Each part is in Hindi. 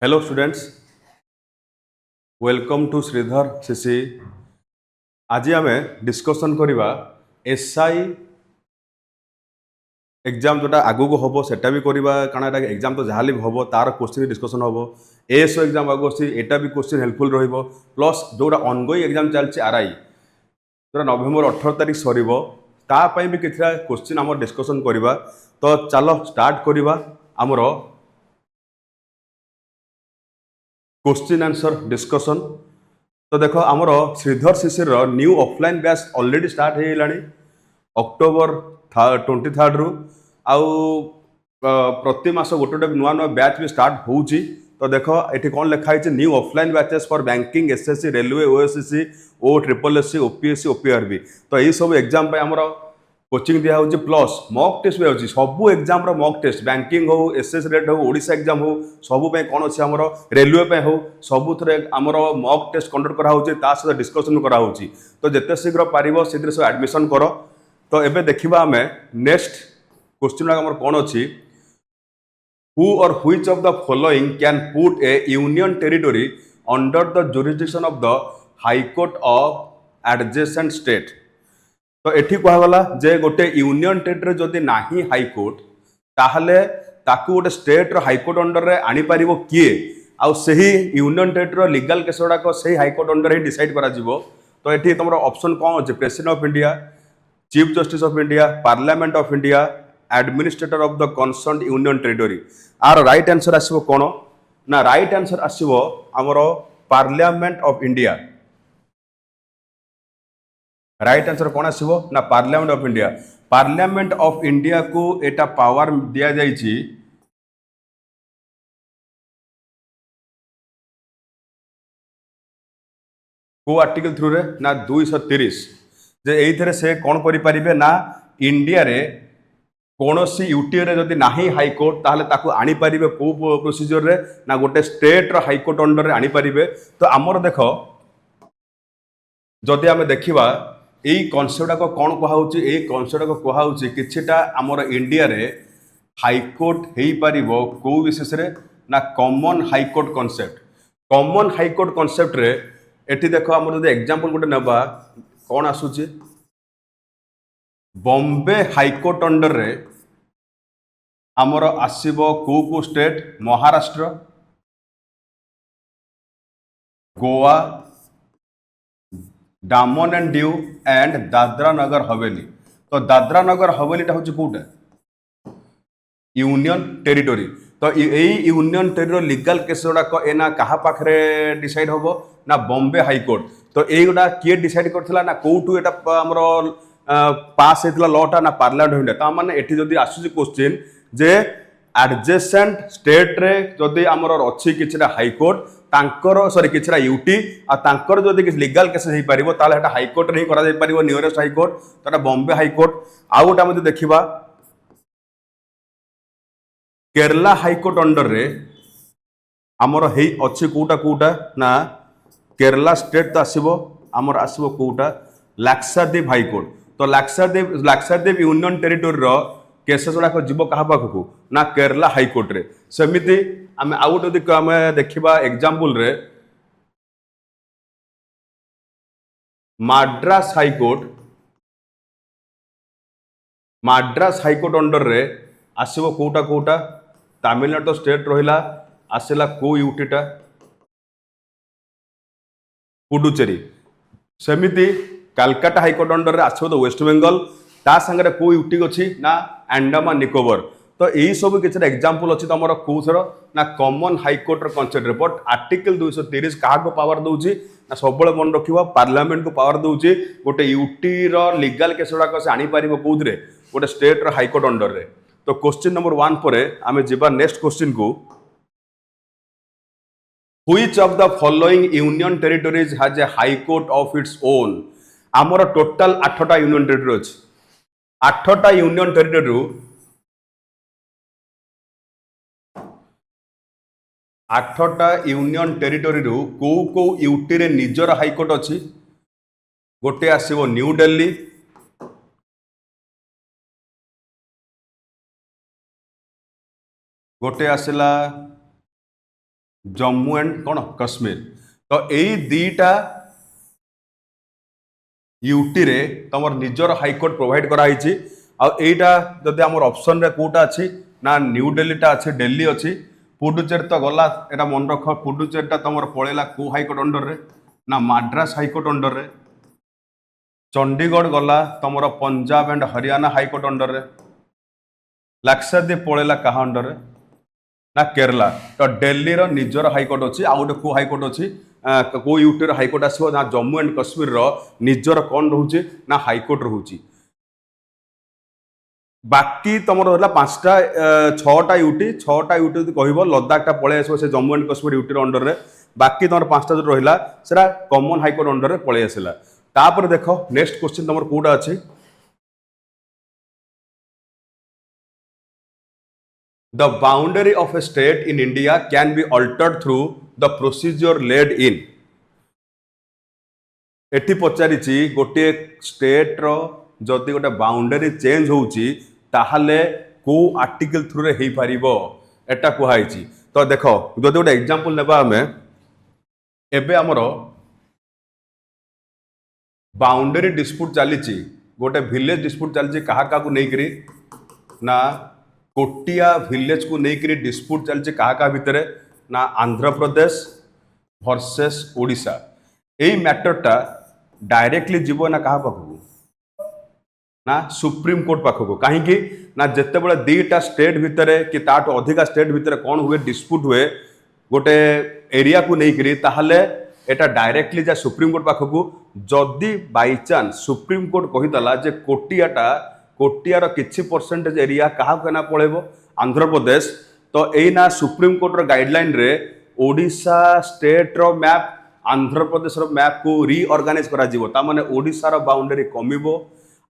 Hello students, welcome to Shridhar CC. आज आम डिस्कसन करवा एसआई एग्जाम जोटा आगू को हम सेटा भी करवा कारण एग्जाम तो जहाँ भी हम तार क्वेश्चन डिस्कसन हम एएसओ एग्जाम आगू एटा भी क्वेश्चन हेल्पफुल प्लस जोटा ऑनगोइंग एग्जाम चलती आरआई जोटा नवेम्बर 18 तारीख सर भी किसी क्वेश्चन आम डिस्कसन करवा। तो चलो स्टार्ट करवा आमर क्वेश्चन आंसर डिस्कसन। तो देख आमर Sridhar Shishir new offline batch already start हो गलानी अक्टोबर 23 रु आउ प्रति मास गोटे गोटे नुआ नुआ बैच भी स्टार्ट होउची। तो देख ये कौन लिखाई new offline batches for banking SSC railway OSSC O triple SC OPSC OPRB. तो यही सब एग्जाम पे आमर कोचिंग दिया होची प्लस मॉक टेस्ट भी होची सबू एग्जाम रो मॉक टेस्ट बैंकिंग हो एसएस रेट हो ओडिशा एग्जाम हो सबू पे कौन अच्छे आमर रेलवे पे हो सबू थे आमर मॉक टेस्ट कंडक्ट करा होची ता सहित डिस्कशन करा होची। तो जिते शीघ्र पारिबो से सब एडमिशन करो। तो एबे देखिबा आमे नेक्स्ट क्वेश्चन आमर कौन अच्छी हु और which of the following can put A union territory under the jurisdiction of the high court of adjacent state. तो एठी कहगला जे गोटे यूनियन टेरिटोरी जदि नाही हाईकोर्ट ताहले ताकू गोटे स्टेट रो हाईकोर्ट अंडर रे आनी पारिबो किए आउ सही यूनियन टेरिटोरी लीगल केस गुड़ाक सही हाईकोर्ट अंडर ही डिसाइड करा जिवो। तो एठी तुम ऑप्शन कौन अच्छे president of India chief justice of India parliament of India administrator of the concern union territory. आर राइट आंसर आसीबो कोन ना राइट आंसर आसीबो हमरो parliament of India. Right answer कौन आसीबो ना parliament of India. Parliament of India को एटा पावर दिया जाइछि को आर्टिकल थ्रू रे ना 230 जे एइथरे से कौन करि परिबे ना इंडिया रे कोनोसी यूटी रे जदि नाही हाईकोर्ट ताहले ताकू आनी परिबे को प्रोसीजर रे ना गोटे स्टेट रो हाईकोर्ट अंडर रे आनी परिबे। तो आमर देखो जदि आमे देखिबा यही कनसेप्ट को कौन कहुच्छी यही कनसेप्ट को कहुच्छी किछिटा आमर इंडिया रे हाईकोर्ट हो पार कौ विशेष रे ना common high court concept. Common high court concept रे एटी देख आम जो एग्जांपल गोटे नबा कौन आसूची बॉम्बे हाईकोर्ट अंडर रे आमर आसीबो को state Maharashtra Goa Daman and Diu and Dadra Nagar Haveli. तो दादरा नगर हवेली टा हूँ कौटा यूनियन टेरिटोरी। तो यही यूनियन टेरिटोरी लीगल केस गुड़ाक एना क्या पाखे डिसाइड हम ना बॉम्बे हाईकोर्ट। तो युवा किए डिसाइड करथिला ना कौटू एटा हमर पास होता लटा ना पार्लियामेंट ऑफ इंडिया। ता माने एठी जदि आसुची क्वेश्चन जे एडजेसेंट स्टेट रे जदि आमर अच्छी किछिटा हाईकोर्ट तांकर सॉरी किछिटा यूटी आ तांकर जदि किछ लीगल केस हे परिबो ताले हेटा हाईकोर्ट रे ही करा जाय परिबो नियरेस्ट हाईकोर्ट तटा बॉम्बे हाईकोर्ट। आ गोटा मध्ये देखिबा केरला हाईकोर्ट अंडर रे आमर हेई अच्छी कौटा ना केरला स्टेट तो आसीबो आमर आसीबो कौटा लाक्षाद्वीप हाईकोर्ट। तो लाक्षाद्वीप यूनियन टेरिटोरी रो केसेस गुड़ाक जीव क्या पाखक ना केरला हाईकोर्ट रे। सेमिति आम आउ गोटे आम देखा एग्जांपल रे माड्रास हाईकोर्ट अंडर रे आसीबो कौटा तमिलनाडु तो स्टेट रहिला आसिला को यूटीटा पुडुचेरी। सेमिति कालकाटा हाईकोर्ट अंडर रे आसीबो तो वेस्ट बेंगल ता संगे को यूटी अच्छी ना अंडमान निकोबर। तो यही सब किसी एग्जांपल अच्छी तुम कौथर ना कॉमन हाईकोर्ट कनसेप्ट रे। बट आर्टिकल 230 क्या पावर दूची ना सब मन रखिबा पार्लियामेंट को पावर दूची गोटे यूटी रो लीगल केस गुड़ाक से आनी पारिबो कोउथरे गोटे स्टेट रो हाईकोर्ट अंडर रे। तो क्वेश्चन नंबर 1 पर आम जीवा नेक्स्ट क्वेश्चन को which of the following union territories has a high court of its own. आमर टोटल 8टा यूनियन टेरिटोरी अछि 8टा यूनियन टेरिटोरी 8टा यूनियन टेरिटोरी को यूटी रे निजर हाईकोर्ट अछि गोटे आसीबो न्यू दिल्ली गोटे आसिला जम्मू एंड कौन कश्मीर। तो यही दीटा यूटी रे तुम निजर हाईकोर्ट प्रोवाइड कराई। आईटा जदि आम ऑप्शन रे कोटा अच्छी ना न्यू दिल्लीटा अच्छी दिल्ली अच्छी पुडुचेरी तो गला एटा मन रख पुडुचेरीटा तुम पलैला को हाईकोर्ट अंडर रे ना माड्रास हाईकोर्ट अंडर रे चंडीगढ़ गला तुम Punjab and Haryana high court under रे लाक्षाद्वीप पलैला क्या अंडर रे ना केरला। तो दिल्ली रो निजर हाईकोर्ट अच्छी आउ गोटे को हाईकोर्ट अच्छी को यूटी हाईकोर्ट आसो ना जम्मू एंड कश्मीर रो निजर कौन रोचे ना हाईकोर्ट रोचे। बाकी तुम रहा पांचटा छटा यूटी कह लद्दाखटा पलि आस से Jammu and Kashmir UT under रे बाकी तुम पांचटा जो रहा से कॉमन हाईकोर्ट अंडर रे पलि आसला। तापर देख नेक्स्ट क्वेश्चन तुम कोटा अच्छी the boundary of a state in India can be altered through the procedure laid in. एटी पचारि गोटे स्टेट रो जदि गोटे बाउंडरी चेंज होउची ताहले को आर्टिकल थ्रू रे हेई परिबो एटा कुहाई। तो देख जदि गोटे एग्जांपल नेबा हमें एबे हमरो बाउंडरी डिस्प्यूट चली गोटे विलेज डिस्प्यूट चली क्या नहीं ना कोटिया विलेज को लेकर डिस्प्यूट चलती क्या भितर ना आंध्र प्रदेश वर्सेस ओडिशा। यही मैटरटा डायरेक्टली जीव ना क्या पाखक ना सुप्रीम कोर्ट पाखक कहीं ना जिते बड़े दीटा स्टेट भितर कि ताठू अधिका स्टेट भितर कौन हुए डिस्प्यूट हुए गोटे एरिया को लेकर ताहले एटा डायरेक्टली जा सुप्रीम कोर्ट पाखक जदि बाई चांस सुप्रीम कोर्ट कहीदेला जे कोटियार किछि परसेंटेज एरिया क्या पड़ेब आंध्र प्रदेश। तो यही सुप्रीम कोर्ट गाइडलाइन रे ओडिशा स्टेट रो मैप आंध्र प्रदेश रो मैप को रिअर्गानाइज करा जिवो ता माने ओडिशा रो बाउंड्री कमिबो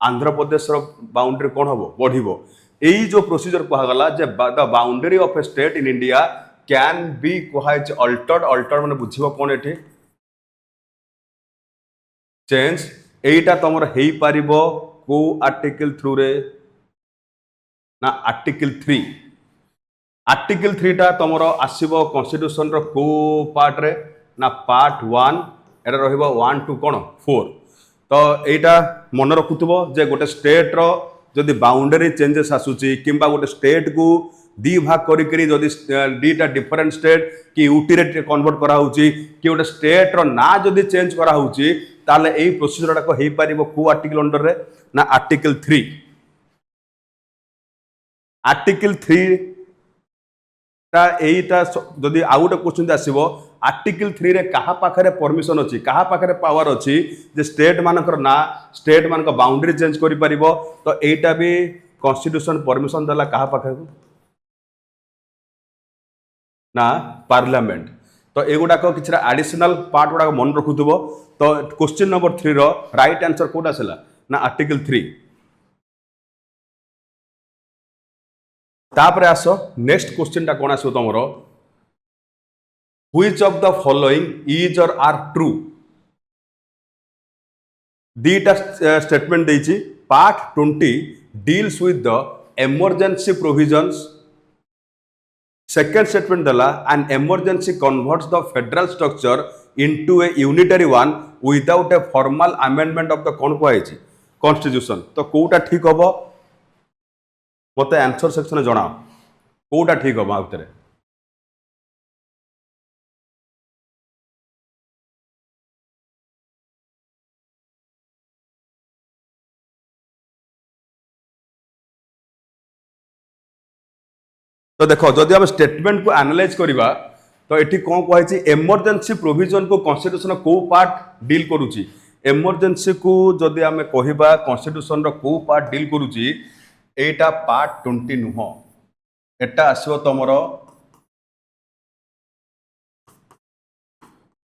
आंध्र प्रदेश रो बाउंड्री कौन हम बढ़िबो। यही जो प्रोसीजर कहगला जे the boundary of a state in India can be कहाइछ अल्टर्ड माने बुझिबो कोन एठी चेंज एटा तमर हेई पारिबो को आर्टिकल थ्रू रे ना आर्टिकल 3 टा तुम आसब कन्स्टिट्यूशन रो को पार्ट रे ना पार्ट 1 एटा रहिबो 1 टू कोन 4। तो एटा मन रखुथबो जे गोटे स्टेट रो जदि बाउंडरी चेंजेस आसुची किंबा गोटे स्टेट को दी भाग करी जदि दीटा डिफरेंट स्टेट कि यूटी रे कन्वर्ट करा होची कि गोटे स्टेट रो ना जदि चेंज करा होची ताले एही प्रोसीजर टाको हेई पारिबो को आर्टिकल अंडर रे ना आर्टिकल 3। आर्टिकल 3 ता एटा जदि आउ गोटे क्वेश्चन आसीबो आर्टिकल 3 रे कहा पाखरे परमिशन अछि कहा पाखरे पावर अछि जे स्टेट मानकर ना स्टेट मानक बाउंड्री चेंज करि परिबो। तो एटा भी कॉन्स्टिट्यूशन परमिशन दला कहा पाखरे ना पार्लियामेंट। तो एगुड़ा किसी एडिशनल पार्ट गुड़ा मन रखुथबो। तो क्वेश्चन नंबर 3 रो राइट आंसर कोटा आसला ना आर्टिकल 3। तापर आस नेक्स्ट क्वेश्चन टा कोन आसो तमरो which of the following is or are true. दीटा स्टेटमेंट देछि part 20 deals with the emergency provisions. Second statement दला an emergency converts the federal structure into a unitary one without a formal amendment of the कौन कहुई कॉन्स्टिट्यूशन। तो कोटा ठीक हम मत आंसर सेक्शन जनाओ कोटा ठीक हम आउे। तो देखो जदि हम स्टेटमेंट को एनालाइज करवा तो ये कौन कहुई इमरजेंसी प्रोविजन को कॉन्स्टिट्यूशन को पार्ट डील करुच्ची इमरजेंसी को जदि आम कहवा कॉन्स्टिट्यूशन को पार्ट डील करुच्ची एटा पार्ट 20 नुह एटा आसो तुम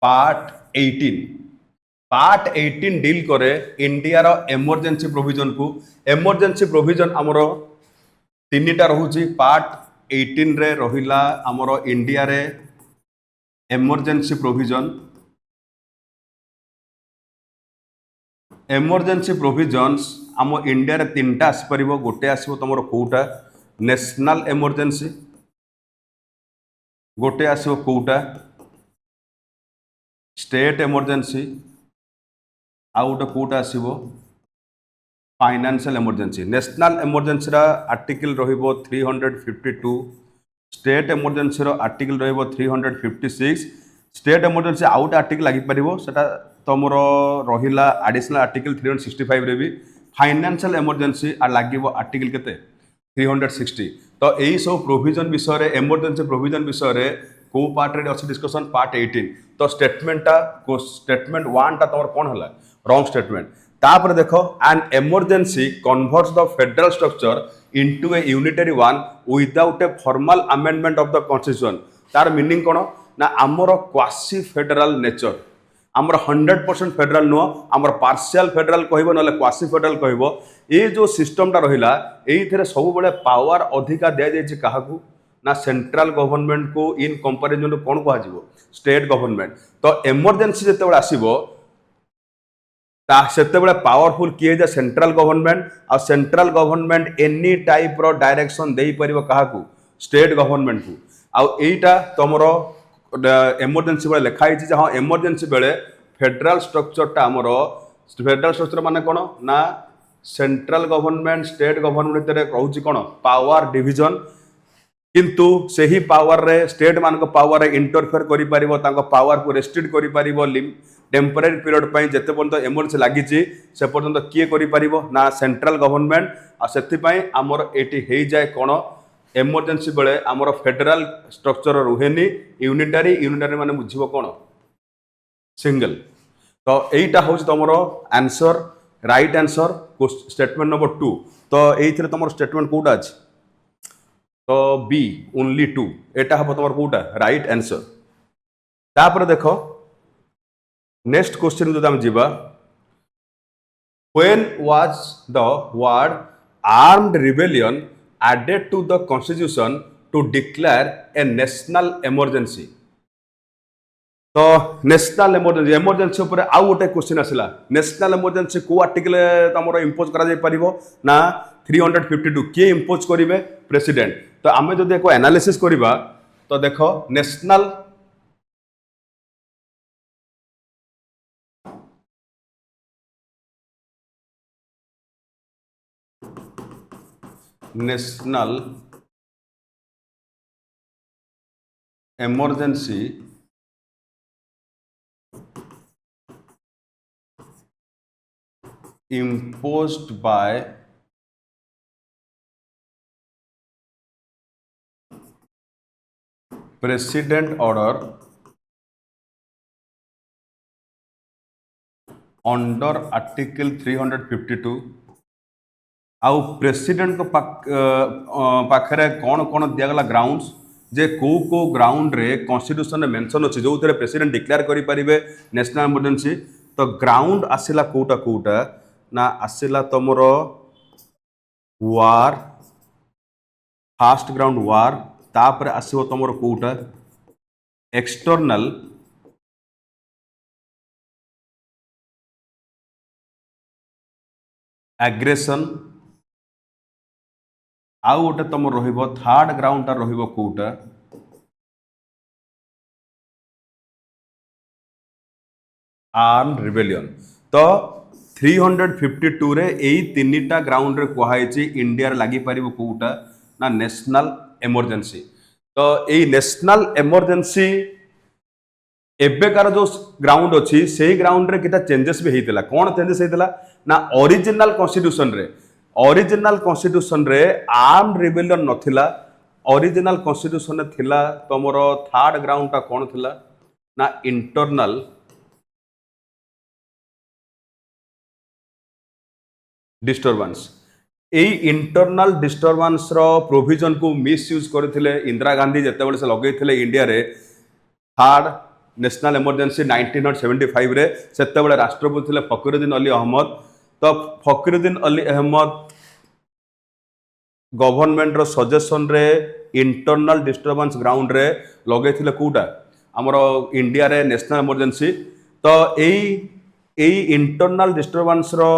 पार्ट 18। पार्ट 18 डील करे इंडिया रो इमरजेंसी प्रोविजन को। इमरजेंसी प्रोविजन आमर 3टा रोचे पार्ट 18 रे रहिला आमर इंडिया रे इमरजेंसी प्रोविजन। इमरजेंसी प्रोविजन्स आम इंडिया रे 3टा आसपर गोटे आसो तुम कौटा नेशनल इमरजेंसी गोटे आसो कोटा स्टेट इमरजेंसी आउ गोटे कोटा आसो financial emergency national emergency article रहिबो 352 स्टेट इमरजेंसी आर्टिकल रहिबो 356 स्टेट इमरजेंसी आउट आर्टिकल लगी पारिबो सेटा तमरो रहिला एडिशनल आर्टिकल 365 रे भी फाइनेंशियल इमरजेंसी आ लागिबो आर्टिकल केते 360 तो यही सब प्रोविजन विषय रे इमरजेंसी प्रोविजन विषय रे को पार्ट रे अछि डिस्कशन पार्ट 18 तो स्टेटमेंट 1 ता तमर कोन हला रॉन्ग स्टेटमेंट तापर देखो N emergency converts the federal structure into a unitary one without a formal amendment of the constitution तार मीनिंग कोन ना आमर क्वासी फेडरल नेचर आमर 100% फेडरल नुह आमर पार्शियल फेडरल कहबो नले क्वासी फेडरल कहबो ए जो सिस्टमटा रहिला एइथरे सब बळे पावर अधिका दे देछि काहाकू ना सेंट्रल गवर्नमेंट को इन कंपैरिजन कोन कहा जिवो स्टेट गवर्नमेंट तो इमरजेंसी जते बळे आसीबो सेते बळे पावरफुल किए जे सेंट्रल गवर्नमेंट आ सेंट्रल गवर्नमेंट एनी टाइप रो डायरेक्शन देई परिबो काहाकू स्टेट गवर्नमेंट को आ एइटा तमरो इमरजेंसी बेले लिखा है हाँ इमरजेंसी बेले फेडरल स्ट्रक्चरटा आमर फेडरल स्ट्रक्चर माने कोन ना सेंट्रल गवर्नमेंट स्टेट गवर्नमेंट रोचे कौन पावर डिविजन किंतु सही पावर रे स्टेट मान पावर रे इंटरफेयर करि परिबो तांको पावर को रेस्ट्रिक्ट करि परिबो टेम्पररी पीरियड पई जते पर्यंत इमरजेंसी लागिछि से पर्यंत किए करि परिबो ना सेंट्रल गवर्नमेंट आ सेति पई हमर एटी हेई जाय कोन इमरजेंसी बेले आमर फेडरल स्ट्रक्चर रुहेनी यूनिटरी यूनिटरी माने बुझिबो कोन सिंगल तो एटा हूँ तुम answer right answer statement number 2 तो ये तुम स्टेटमेंट कौटा अच्छे तो बी ओनली 2 एटा हम तुम कौटा राइट आंसर तापर देख नेक्स्ट क्वेश्चन जो आम जीवा when was the word armed rebellion added to the constitution to declare a national emergency तो नेशनल इमरजेंसी इमरजेंसी ऊपर आउ गोटे क्वेश्चन आसला नेशनल इमरजेंसी को आर्टिकल तमरो इंपोज करा जाय परिबो ना 352 के इंपोज करिवे प्रेसिडेंट तो आमे जदि एको एनालिसिस करिबा तो देखो national national emergency imposed by president order under article 352 आउ प्रेसिडेंट को पाखरे कौन कौन दिगला ग्राउंड्स जे को ग्राउंड रे कॉन्स्टिट्यूशन में मेंशन अच्छे जो थे प्रेसिडेंट डिक्लेयर करि परिबे नेशनल इमरजेंसी तो ग्राउंड आसिला कोटा कोटा ना आसिला तमर वार फास्ट ग्राउंड वार तापर आसीबो तमर कोटा एक्सटर्नल एग्रेशन आउ गोटे तुम रहिबो थर्ड ग्राउंड टा रहिबो कोटा आर्म रिबेलियन तो 352 रे एई तीनटा ग्राउंड रे कोहाइछि इंडिया रे लागि परिबो कोटा ना नेशनल इमरजेंसी तो एई नेशनल इमरजेंसी एबेकार जो ग्राउंड अच्छी से ग्राउंड रे किता चेंजेस भी हेतिला कोन चेंजेस हेतिला ना ओरिजिनल कॉन्स्टिट्यूशन रे आर्म रिबेलियन नथिला ओरिजिनल कॉन्स्टिट्यूशन रे थिला तमरो थर्ड ग्राउंड ता कोन थिला ना internal disturbance a internal disturbance row provision को मिसयूज करथिले इंदिरा गांधी जते बेले से लगैथिले इंडिया रे थर्ड नेशनल इमरजेंसी 1975 रे सेते बेले राष्ट्रपति थिले फखरुद्दीन अली अहमद तो फखरुद्दीन अली अहमद गवर्नमेंट रो सजेशन रे इंटरनल डिस्टर्बेंस ग्राउंड रे लगैथिले कोटा हमरो इंडिया रे नेशनल इमरजेंसी तो एई इंटरनल डिस्टर्बेंस रो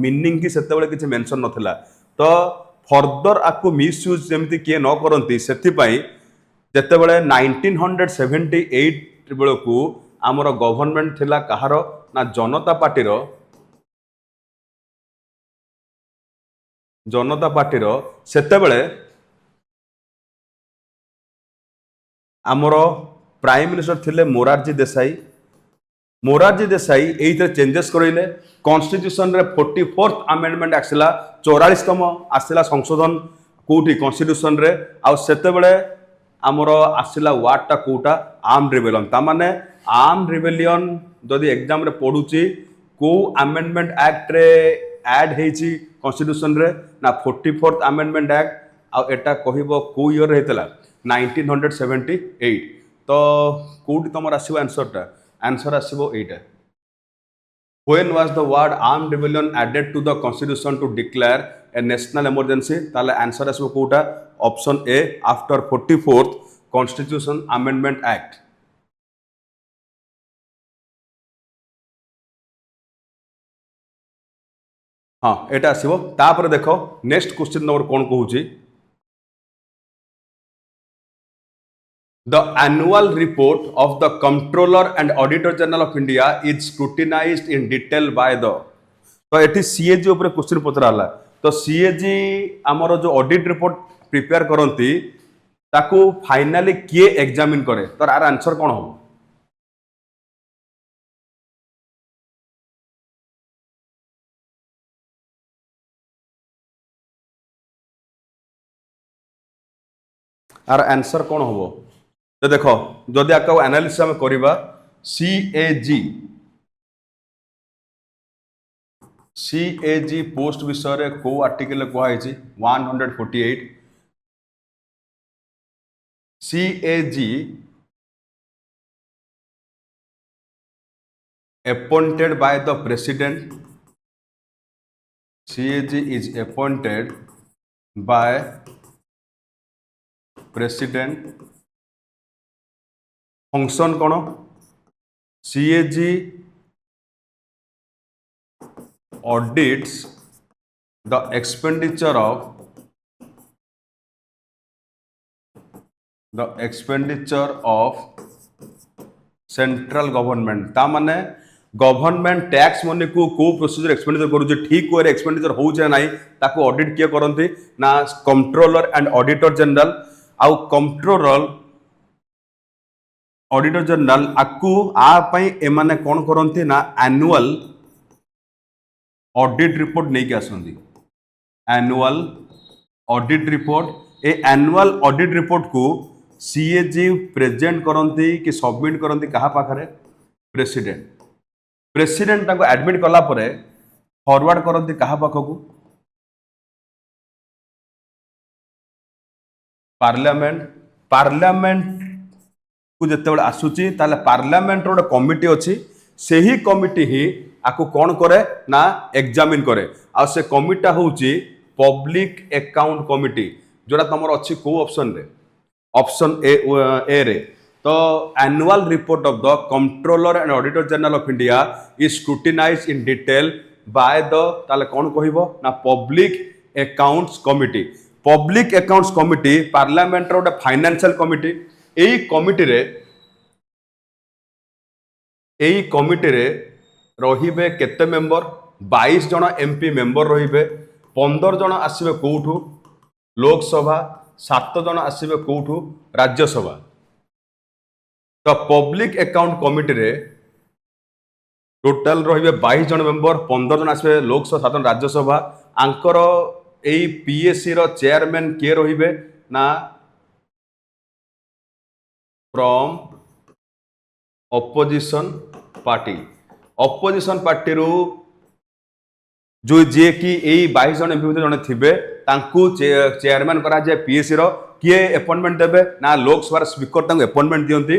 मीनिंग की सेते बेले किछि मेंशन नथिला तो फर्दर आपको मिसयूज जेमति किए न करंती सेति पई ଯେତେବେଳେ 1978 ବେଳକୁ ଆମର गवर्नमेंट थिला कहार ना जनता पार्टीर सेतेबेले आमर प्राइम मिनिस्टर थिले मोरारजी देसाई एइथे चेंजेस करइले कॉन्स्टिट्यूशन रे 44th अमेंडमेंट आसिला 44तम आसिला संशोधन कोठी कॉन्स्टिट्यूशन रे आ सेतेबेले आमर आसिला वार्डटा कोटा आर्म रिबेलियन ता माने आर्म रिबेलियन जदि एग्जाम रे पढुची को अमेंडमेंट एक्ट रे ऐड हेची कॉन्स्टिट्यूशन रे ना 44th अमेंडमेंट एक्ट आ एटा कहिबो को ईयर हेतला 1978 तो कोठी तमर आसीबो answer आसीबो Etah When was the word armed rebellion added to the constitution to declare a national emergency? ताले आंसर आसीबो कोटा option A after 44th constitution amendment act. हाँ एटा आसीबो तापर देखो नेक्स्ट क्वेश्चन नंबर कोन कहूची The annual report of the Comptroller and Auditor General of India is scrutinized in detail by the तो एटी सीएजी ऊपर क्वेश्चन पचराला तो सीएजी आमर जो ऑडिट रिपोर्ट प्रिपेयर करंती ताकू फाइनली किए एग्जामिन करे तो आर आंसर कोन हो आर आंसर कोन हो तो देखो जदि आका एनालिसिस हम करबा सीएजी पोस्ट विषय रे को आर्टिकल कहै छी 148 CAG appointed by the president CAG is appointed by president function कौन CAG audits the expenditure of central government ता माने गवर्नमेंट टैक्स मनी को प्रोसीजर एक्सपेंडिचर करू ठीक वे एक्सपेंडिचर हो ना ताको ऑडिट किए करती ना कंट्रोलर एंड ऑडिटर जनरल आउ कंट्रोलर ऑडिटर जनरल आकु एमाने कौन करती ना एनुअल ऑडिट रिपोर्ट नहीं आसती एनुअल ऑडिट रिपोर्ट ए एनुअल ऑडिट रिपोर्ट को सीएजी प्रेजेंट करती कि सबमिट करती कहा पाखरे प्रेसिडेंट ताको एडमिट कला परे फॉरवर्ड करती कहा पाखकू पार्लियामेंट को जिते आसूची ताले पार्लियामेंट रो कमिटी अच्छी से ही कमिटी ही आकु कौन करे ना एग्जामिन करे आ से कमिटा होची पब्लिक अकाउंट कमिटी जोड़ा तुम अच्छी को ऑप्शन रे ऑप्शन ए रे तो annual report of the controller and auditor general of India is scrutinized in detail by the ताले कौन कहबो ना पब्लिक अकाउंट्स कमिटी पार्लियामेंट रो फाइनेंशियल कमिटी एई कमिटी रे रहिबे केते मेंबर 22 जन एमपी मेंबर रहिबे 15 जन आसीबे कोठू लोकसभा 7 जन आसीबे कोठू राज्यसभा तो पब्लिक अकाउंट कमिटी रे टोटल रहिबे 22 जन मेंबर 15 जन आसीबे लोकसभा 7 जन राज्यसभा आंकर एई पीएससी रो चेयरमैन के रहिबे ना फ्रॉम ऑपोजिशन पार्टी रू जो जे कि यही 22 जन एमपी जन थे चेयरमैन करा जाए पीएससी रो किए अपॉइंटमेंट देबे ना लोकसभा स्पीकर तांको अपॉइंटमेंट दियंती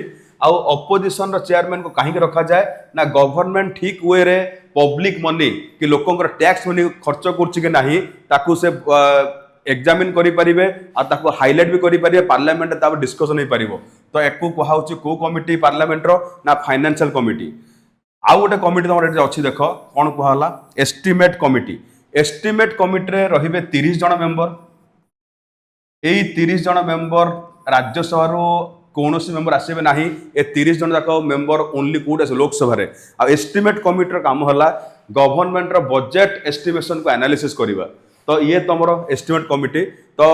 आउ ऑपोजिशन रो चेयरमैन को कहीं रखा जाए ना गवर्नमेंट ठीक वे रे पब्लिक मनी कि लोकंकर टैक्स मनी खर्च करछि कि नाही ताकू से एग्जामिन करि परिबे आ ताकू हाईलाइट भी करि परिबे पार्लियामेंट ता डिस्कशन हो पारिबो तो एको कहा होछि को कमिटी पार्लियामेंट रो ना फाइनेंशियल कमिटी आउ गोटे कमिटी तुम अच्छी देख कौन कहला एस्टिमेट कमिटी रे रहिबे 30 जन मेंबर यही 30 जन मेंबर राज्यसभा कौन मेम्बर आसवे ना ए 30 जन जाक मेम्बर ओनली कौट आस लोकसभा एस्टिमेट कमिटर काम है गवर्नमेंट बजेट एस्टिमेशन को एनालिसिस करवा तो ये तुम एस्टिमेट कमिटी तो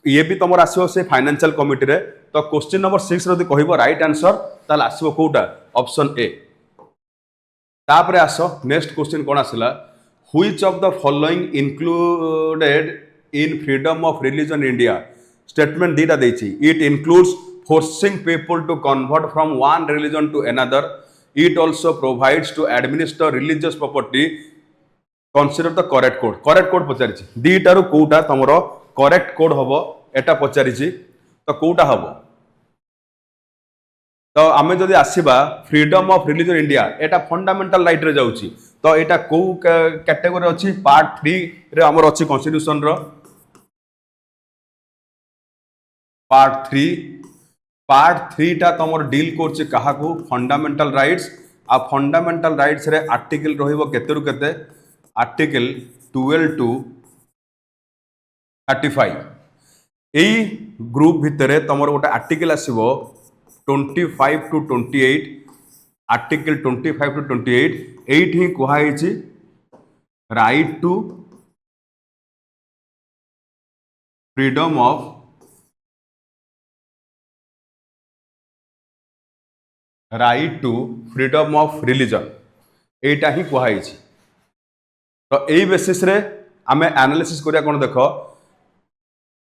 ये भी तुम आसो से फाइनेंशियल कमिटी रे तो क्वेश्चन नंबर 6 रो कह राइट आंसर ताल आसो कोटा ऑप्शन ए तापर आस नेक्स्ट क्वेश्चन कौन आसला which of the following included in freedom of religion India statement दीटा देछि it includes forcing people to convert from one religion to another it also provides to administer religious property consider the correct code पचारि दीटार कोटा तुमरो करेक्ट कोड हम एटा पचारि तो कोटा हम तो आम जदि आसवा फ्रीडम ऑफ रिलीजन इंडिया एटा फंडामेंटल राइट रे जाउची तो एटा को कैटेगरी अच्छी पार्ट 3 रे हमर अच्छी कॉन्स्टिट्यूशन रो पार्ट 3 टा तुम डील कर क्या फंडामेंटल राइट्स आ फंडामेंटल राइट्स रे आर्टिकल रहिबो केते रु केते आर्टिकल 12 टू 35 यही ग्रुप भितर तुम गोटे आर्टिकल आसो 25 टू 28 आर्टिकल 25 टू 28 एट ही कहुई right to freedom of right to freedom of religion एटा ही कहुई तो यही बेसिस रे आमे एनालिसिस करिया कोन देखो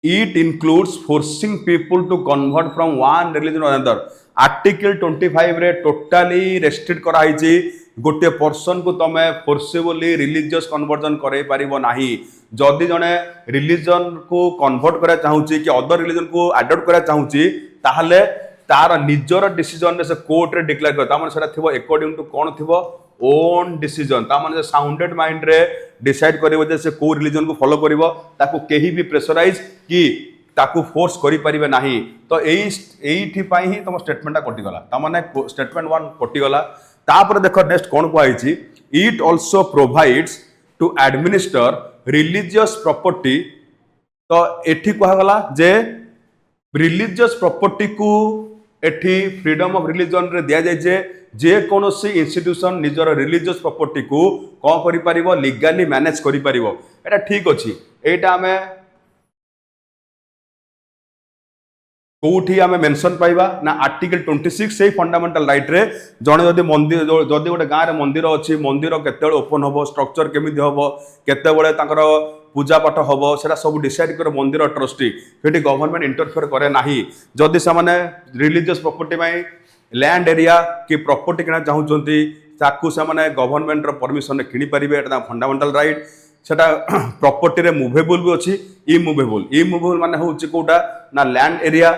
it includes forcing people to convert from one religion to another article 25 रे टोटाली रेस्ट्रिक्ट कराई छि गोटे पर्सन को तमे फोर्सेबली रिलीजियस कन्वर्जन करे पारिबो नाही जदि जने रिलीजन को कन्वर्ट करा चाहूची कि अदर रिलीजन को अडॉप्ट करा चाहूची ताहले तार निजर डिसीजन रे से कोर्ट रे डिक्लेयर कर तामाने सेटा थिबो अकॉर्डिंग टू कोन थिबो ओन डिसीजन तामाने साउंडेड माइंड रे डिसाइड करिवो जे से को रिलीजन को फॉलो करिवो ताको केही भी प्रेशराइज कि ताको फोर्स करि परिबे नाही तो एही पई ही तुम स्टेटमेंट कटि गला तामाने स्टेटमेंट 1 कटि गला तापर देखो नेक्स्ट कोन को आइछि it also provides to administer religious property तो एठी कहा गला जे रिलीजियस प्रॉपर्टी को एठी फ्रीडम ऑफ रिलीजन रे दिया जाय जे कौन इंस्टीट्यूशन निजर रिलीजियस प्रॉपर्टी को कौन करि परिबो लीगली मैनेज करि परिबो एटा ठीक अछि एटा हमें कोठी हमें मेंशन पाइबा ना आर्टिकल 26 से फंडामेंटल राइट रे जने जदि मंदिर जदि गोटे गाँव रे मंदिर अछि मंदिर केतेबेले ओपन हबो स्ट्रक्चर केमिति हबो केतेबेले तांकर पूजा पाठ हम से सब डिसाइड कर मंदिर ट्रस्टी से गवर्नमेंट इंटरफेयर करे नाही जदि से माने रिलीजियस प्रॉपर्टी में लैंड एरिया कि प्रॉपर्टी किना चाहूँगी ताकू से माने गवर्नमेंट परमिशन किनी पारिबे एटा फंडामेंटल राइट सेटा प्रॉपर्टी रे मूवेबल भी अच्छी इमुवेबल माने होची कोटा ना लैंड एरिया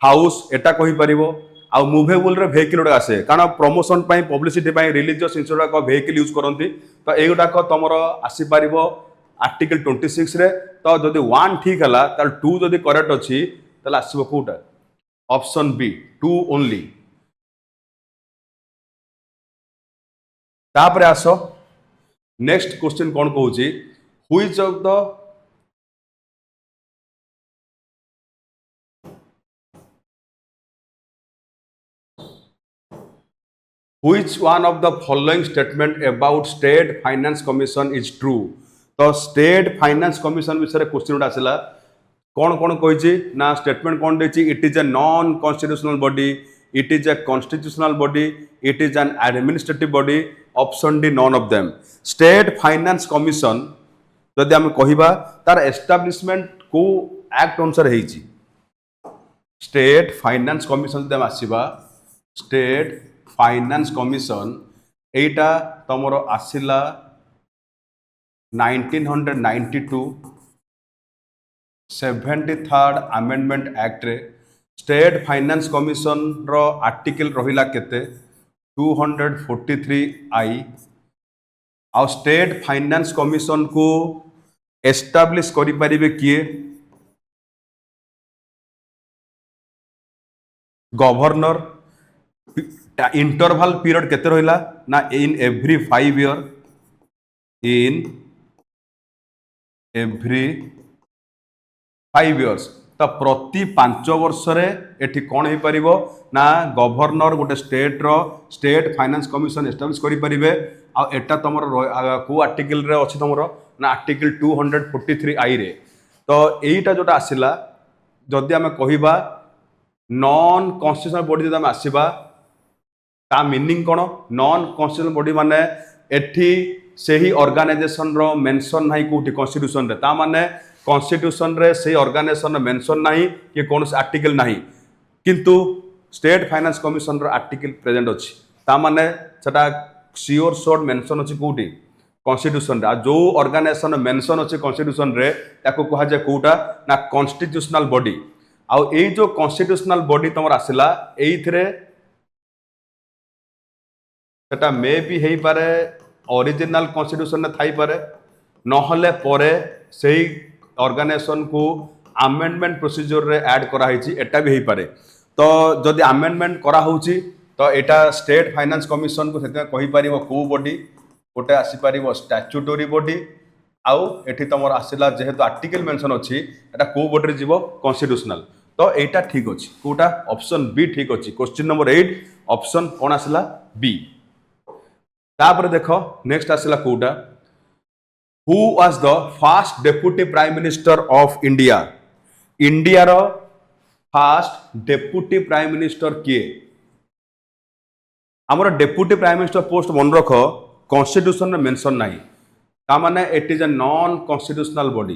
हाउस एटा कहि परिबो आ मूवेबल रे वेहिकल गुडा आसे कारण प्रमोशन पई पब्लिसिटी पई रिलीजियस इंस्टीट्यूट का वेहिकल यूज करंती तो ए गुडा को तमरो आसी परिबो आर्टिकल 26 रे तो जदि 1 ठीक हला ताल 2 जदि करेक्ट अछि ताल आसीबो कोटा ऑप्शन बी 2 ओनली तापर आसो नेक्स्ट क्वेश्चन कौन कहूची which of the Which one of the following statement about State Finance Commission is true? तो State Finance Commission विषय क्वेश्चन आसला कौन कौन कही ना स्टेटमेंट कौन देछि it is a non constitutional body it is a constitutional body it is an administrative body option D none of them state finance commission जदि आम कहबा तार एस्टाब्लिशमेंट को एक्ट अनुसार हेछि स्टेट फाइनेंस कमिशन जदि आसीबा स्टेट फाइनेंस कमिशन एटा तमरो आसिला 1992 73rd अमेंडमेंट एक्ट रे स्टेट फाइनेंस कमिशन रो आर्टिकल रहिला केते 243 आई आ स्टेट फाइनेंस कमिशन को एस्टाब्लिश करि परिबे किए गवर्नर इंटरवल पीरियड केते रहिला ना in every 5 year in every 5 years तो प्रति 5 वर्ष एठी कौन हो पार ना गवर्नर गोटे स्टेट फाइनेंस कमिशन एस्टाब्लिश करें आटा तुम को आर्टिकल रे अच्छी तुम ना आर्टिकल 243 रे तो यहीटा जोटा आसला जदि आम कह नॉन कॉन्स्टिट्यूशनल बॉडी जब आसवा ता मीनिंग कौन नॉन कॉन्स्टिट्यूशनल बॉडी माने एठी से ही ऑर्गेनाइजेशन रो मेंशन नहीं कोठी कॉन्स्टिट्यूशन रे ता माने कॉन्स्टिट्यूशन रे से ऑर्गेनाइजेशन मेंशन नहीं कि कौन आर्टिकल नहीं किंतु स्टेट फाइनेंस कमिशन रो आर्टिकल प्रेजेंट अच्छी ता माने सेटा श्योर शॉर्ट मेंशन अच्छी कोठी कॉन्स्टिट्यूशन रे जो ऑर्गेनाइजेशन मेंशन अच्छी कॉन्स्टिट्यूशन रे ताको कहा जाय कोटा ना कॉन्स्टिट्यूशनल बॉडी आउ ए जो कॉन्स्टिट्यूशनल बॉडी तुम आसला एइथरे सेटा मे भी हो पारे ओरिजिनल कॉन्स्टिट्यूशन में थाई पारे नहले परे सही ऑर्गेनाइजेशन को अमेंडमेंट प्रोसीजर रे ऐड कराई एटा भी हो पारे तो जदि अमेंडमेंट करा होची तो एटा स्टेट फाइनेंस कमिशन को सेते कहि पारिबो को बॉडी गोटे आसी पारिबो स्टैट्यूटरी बॉडी आउ एठी तमर आसिला जेहेतु आर्टिकल मेंशन अछि एटा को बॉडी रे जीवो कॉन्स्टिट्यूशनल तो एटा ठीक अछि कोटा ऑप्शन बी ठीक अछि क्वेश्चन नंबर 8 ऑप्शन कोन आसिला बी तापर देखो नेक्स्ट आसिला कोटा who was the first deputy prime minister of India India रो फर्स्ट डेप्यूटी प्राइम मिनिस्टर किए हमर डेप्यूटी प्राइम मिनिस्टर पोस्ट मन रख कॉन्स्टिट्यूशन में मेंशन नहीं ता माने it is a non constitutional body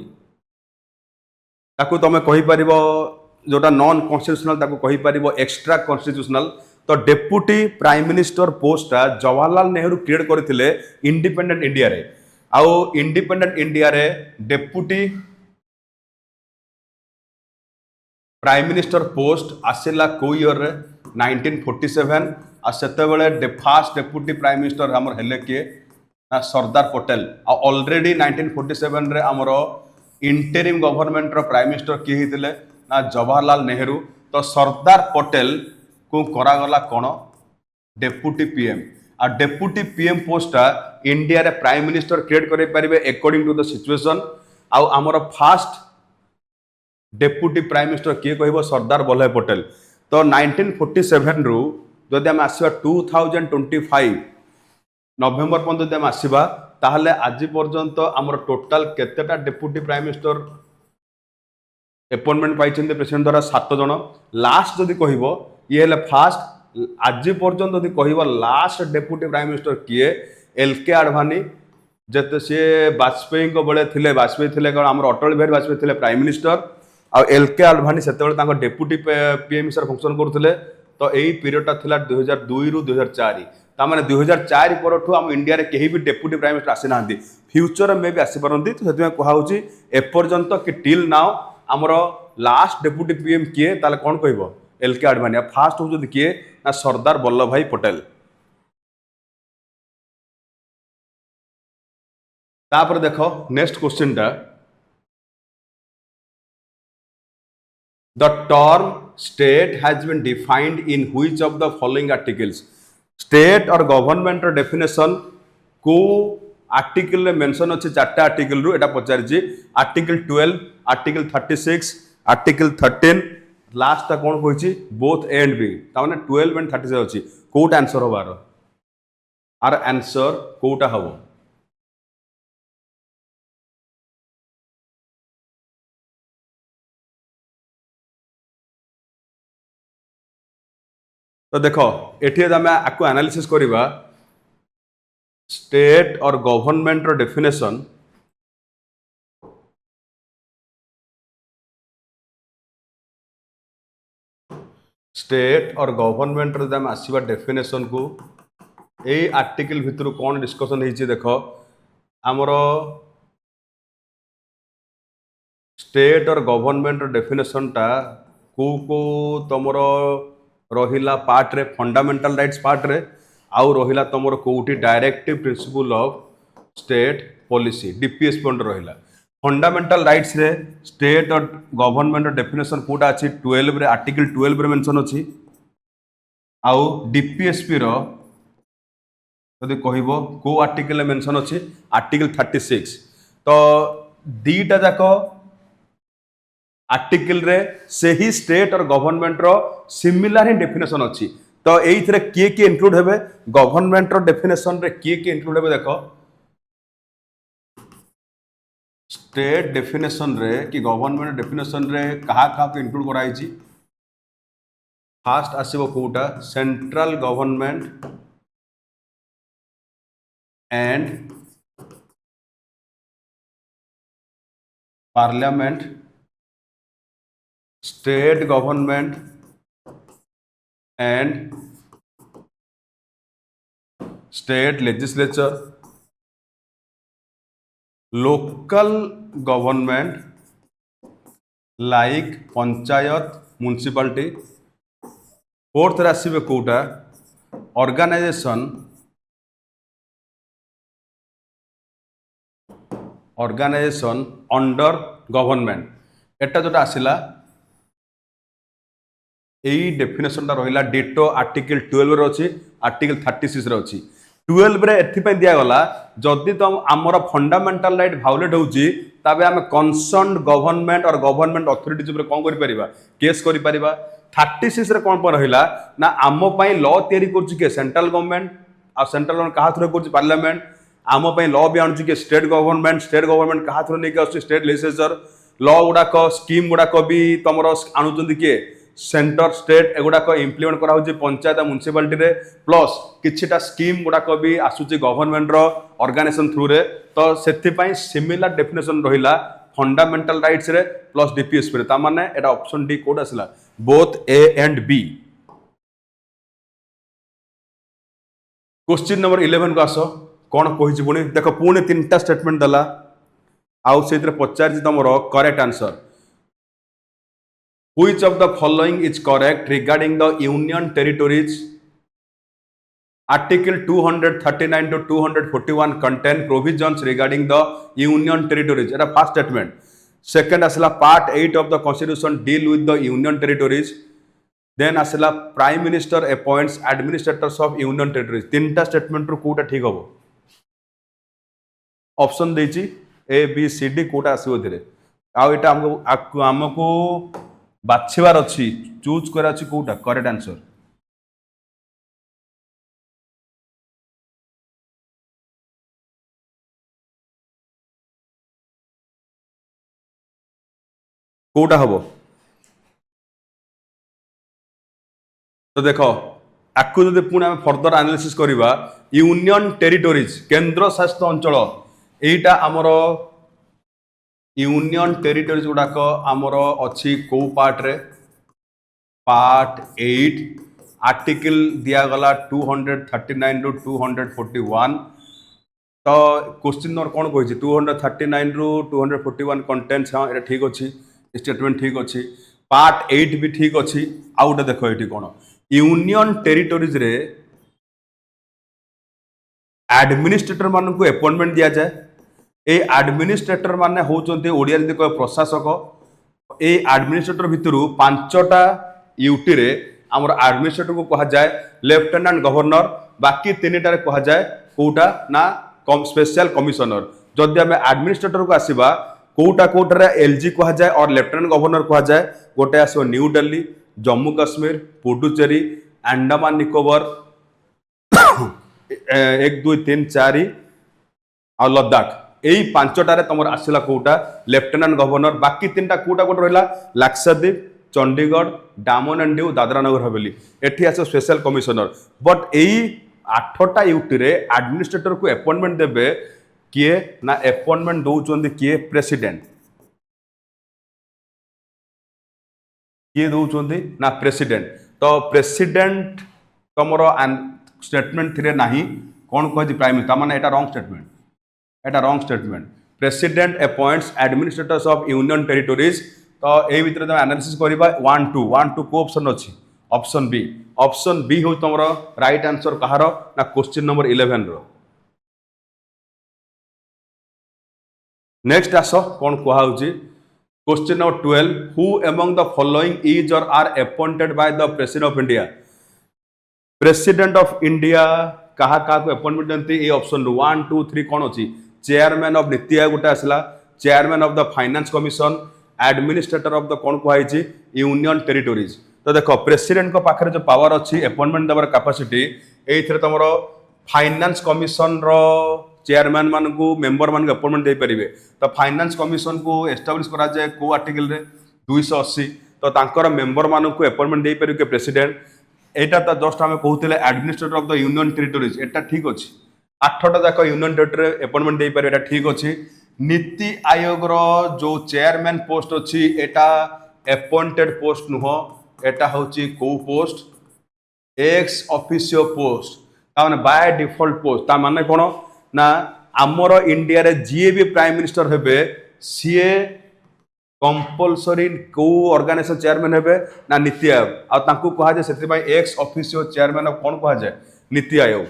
ताकू तुम कहि परिबो जोटा नॉन कॉन्स्टिट्यूशनल ताकू कहि परिबो एक्स्ट्रा कॉन्स्टिट्यूशनल तो deputy prime minister post Jawaharlal Nehru create करथिले इंडिपेंडेंट इंडिया रे आउ इंडिपेंडेंट इंडिया रे डेप्यूटी प्राइम मिनिस्टर पोस्ट आसिला को ईयर रे 1947 आ सेते बेले फर्स्ट डेप्यूटी प्राइम मिनिस्टर हमर हेले के सरदार पटेल आ ऑलरेडी 1947 रे हमर इंटरिम गवर्नमेंट रो प्राइम मिनिस्टर किए हितले ना जवाहरलाल नेहरू तो सरदार पटेल को करागला कौन डेप्यूटी पीएम आ डेप्यूटी पीएम पोस्ट इंडिया रे प्राइम मिनिस्टर क्रिएट करे परिबे अकॉर्डिंग टू द सिचुएशन आउ हमर फर्स्ट डेप्यूटी प्राइम मिनिस्टर किए कहबो सरदार वल्लभ पटेल तो 1947 रु जदि हम आसीबा 2025 नवेम्बर पर्यंत जदि हम आसीबा ताहले आज पर्यंत हमर टोटल केतेटा डेप्यूटी प्राइम मिनिस्टर अपॉइंटमेंट पाइछन्ते प्रेसिडेंट द्वारा 7 जन लास्ट जदि कहबो ये हेले फास्ट आज पर्यंत जदि कहबो लास्ट डेप्यूटी प्राइम मिनिस्टर किए एलके आडवाणी जते से वाजपेयी को बळे थिले वाजपेयी थिले कारण हमर अटल बिहारी वाजपेयी थिले प्राइम मिनिस्टर आ एलके आडवाणी सेते बेले तांको डेप्यूटी पीएम सर फंक्शन करथिले तो एई पीरियडटा थिला 2002 रु 2004 ता माने 2004 परठू हम इंडिया रे केही भी डेप्यूटी प्राइम मिनिस्टर आसी नाहंती फ्यूचर में भी आसी परंती तो सेते कहा होची ए पर्यंत कि टिल नाउ हमर लास्ट डेप्यूटी पीएम किए ताले कोन कहबो एलके आडवाणी फास्ट हो जदि किए ना सरदार वल्लभ भाई पटेल तापर देखो नेक्स्ट क्वेश्चन टा the term state has been defined in which of the following articles state और गवर्नमेंट डेफिनेशन को आर्टिकल मेंशन अच्छे 4टा आर्टिकल रु एटा पचारजी आर्टिकल 12 आर्टिकल 36 आर्टिकल 13 लास्ट ता कोन कहछि बोथ ए एंड बी ता माने 12 एंड 36 अछि कोट आंसर होबार आर आंसर कोटा हबो तो देखो एठी आमे आकु एनालिसिस करिबा स्टेट और गवर्नमेंट रो डेफिनेशन स्टेट और गवर्नमेंट रो दाम आसीबा डेफिनेशन को ए आर्टिकल भितर कोन डिस्कशन हेछि देखो हमरो स्टेट और गवर्नमेंट रो डेफिनेशन टा को तमरो रहिला पार्ट रे फंडामेंटल राइट्स पार्ट रे आउ रहिला तमरो कोउटी directive principle of state policy DPS point रहिला फंडामेंटल राइट्स रे स्टेट और गवर्नमेंट डेफिनेशन कोटा अछि 12 रे आर्टिकल 12 रे मेंशन अछि आउ डीपीएसपी रो यदि कहबो को आर्टिकल रे मेंशन अछि आर्टिकल 36 तो दीटा जाको आर्टिकल रे से ही स्टेट और गवर्नमेंट रो सिमिलर ही डेफिनेशन अच्छी। तो ये किए किए इंक्लूड हेबे गवर्नमेंट रो डेफिनेशन रे किए किए इंक्लूड हेबे देखो स्टेट डेफिनेशन रे कि गवर्नमेंट डेफिनेशन रे कहा कहा को इंक्लूड कराई छी। फास्ट आसीबो कोटा central government and parliament, state government and state legislature, local government like panchayat municipality. Fourth आसवे कोटा ऑर्गेनाइजेशन अंडर गवर्नमेंट। एटा जोटा आसिला यही डेफिनेशन रहा डिटो आर्टिकल 12 रे अच्छी आर्टिकल 36 रे अच्छी। 12 रे एथिपाई दिगला जदि तुम आमर फंडामेंटाल राइट भायोलेट होची तबे आम कंसर्न गवर्नमेंट और गवर्नमेंट अथॉरिटीज ऊपर कौन करि परिबा केस करि परिबा। 36 रे कौन पर रहिला ना आम पई लॉ तयारी करछि के सेंट्रल गवर्नमेंट आ सेंट्रल गवर्नमेंट कहा थ्रू करछि पार्लियामेंट। आम पई लॉ भी आणुछि के स्टेट गवर्नमेंट कहा थ्रू नै के आछि स्टेट लेजिस्लेचर। लॉ गुडाक स्कीम गुडाक भी तुमर आणुचंदी के सेंटर स्टेट एगुड़ाक इम्प्लीमेंट करा पंचायत म्युनिसिपालिटी रे प्लस किछिटा स्कीम गुड़ाक भी आसूची गवर्नमेंट रो ऑर्गेनाइजेशन थ्रू रे। तो सेथिपाई सिमिलर डेफिनेशन रहिला फंडामेंटल राइट्स रे प्लस डीपीएसपी रे। ता माने एटा ऑप्शन डी कोड आसिला both A and B. Question number 11 को आसो कौन कहिछि पुणी देखो पुणी तीनटा स्टेटमेंट दला आउ सेतिर पचार तमरो correct answer. Which of the following is correct regarding the union territories? Article 239 to 241 contain provisions regarding the union territories. এটা first statement. Second asila part 8 of the constitution deal with the union territories. Then asila prime minister appoints administrators of union territories. तीनटा statement रो कोटा ठीक हबो। ऑप्शन देछि ए बी सी डी कोटा आसीबो थिरे। आ एटा हमको बाछिबार अच्छी चूज कर कोटा करेक्ट आंसर। कोटा हम तो देख आपको जब पुणी आम फर्दर एनालिसिस करवा यूनियन टेरिटोरीज केंद्र शासित अंचल एटा आमर यूनियन टेरिटोरीज गुड़ाक आमर अच्छी कौ पार्ट रे पार्ट 8 आर्टिकल दिगला 239 रु 241। तो क्वेश्चन नंबर कौन कही 239 रु 241 कंटेंट्स हाँ ये ठीक अच्छी स्टेटमेंट ठीक अच्छी पार्ट 8 भी ठीक अच्छी। आउ गोटे देख ये कौन यूनियन टेरिटोरीज रे एडमिनिस्ट्रेटर मान को अपॉइंटमेंट दि जाए। ए एडमिनिस्ट्रेटर माने होचंते ओडिया रे कह प्रशासक। ए एडमिनिस्ट्रेटर भितरु पांचटा यूटी रे हमर एडमिनिस्ट्रेटर को कहा जाए लेफ्टिनेंट गवर्नर। बाकी तीनटा रे कहा जाए कोटा ना स्पेशल कमिश्नर। जदि आम एडमिनिस्ट्रेटर को आसीबा कोटा कोटा रे एलजी कहा जाए और लेफ्टिनेंट गवर्नर कहा जाए। गोटे आसो न्यू दिल्ली, जम्मू काश्मीर, पुडुचेरी, अंडमान निकोबर 1 2 3 4 और लद्दाख। यही पांचटारे तुम आसला कोटा लेफ्टिनेंट गवर्नर। बाकी तीनटा कोटा कोट रहा लाक्षाद्वीप, चंडीगढ़, डामन एंड डीव, दादरा नगर हवेली एठी आस स्पेशल कमिश्नर। बट यही 8टा यूटी रे एडमिनिस्ट्रेटर को अपॉइंटमेंट देबे किए ना अपॉइंटमेंट दौरान किए प्रेसिडेंट किए दौरान ना प्रेसिडेंट। तो प्रेसिडेंट तुम स्टेटमेंट थी ना कौन कही प्राइम मिनिस्टर माने एटा wrong statement. Etah wrong statement. President appoints administrators of union territories. तो यही भितर तुम एनालिसिस करबा 1 2 को ऑप्शन अच्छी ऑप्शन बी। ऑप्शन बी हो तुम राइट आंसर कहार ना क्वेश्चन नंबर 11 रो। नेक्स्ट आस कौन कहुची question number 12 who among the following is or are appointed by the president of India. President of India कहा को अपॉइंटमेंट दिखती ये ऑप्शन 1 2 3 कौन अच्छी चेयरमैन ऑफ नीति आयोग गोटे आसला, chairman of the finance commission, administrator of the कौन कहुई यूनियन टेरिटोरीज। तो देख प्रेसिडेंट को पाखे जो पावर अच्छी अपॉइंटमेंट देवर कैपेसिटी ये तुम फाइनेंस कमिशन रो चेयरमैन मान को मेंबर मान अपॉइंटमेंट दे पारे। तो फाइनेंस कमिशन को एस्टाब्लिश करा जाए को आर्टिकल रे 280। तो तांकर मेंबर मान को अपॉइंटमेंट दे पारे के प्रेसिडेंट। एटा तो जस्ट आम कहते administrator of the union territories एटा ठीक अच्छे 8टा जाक यूनियन टेरिटोरी अपॉइंटमेंट दे पारे ठीक अच्छे। नीति आयोग रो जो चेयरमैन पोस्ट अच्छी एटा अपॉइंटेड पोस्ट नुह एटा होची को पोस्ट एक्स ऑफिशियो पोस्ट ताने बाय डिफॉल्ट पोस्ट ता माने कोन ना आमर इंडिया रे जी भी प्राइम मिनिस्टर हेबे सीए कंपलसरी को ऑर्गेनाइजेशन चेयरमैन हेबे ना नीति आयोग आ तांकू कहा जाय सेति भाई ex officio chairman of cone कहा जाय नीति आयोग।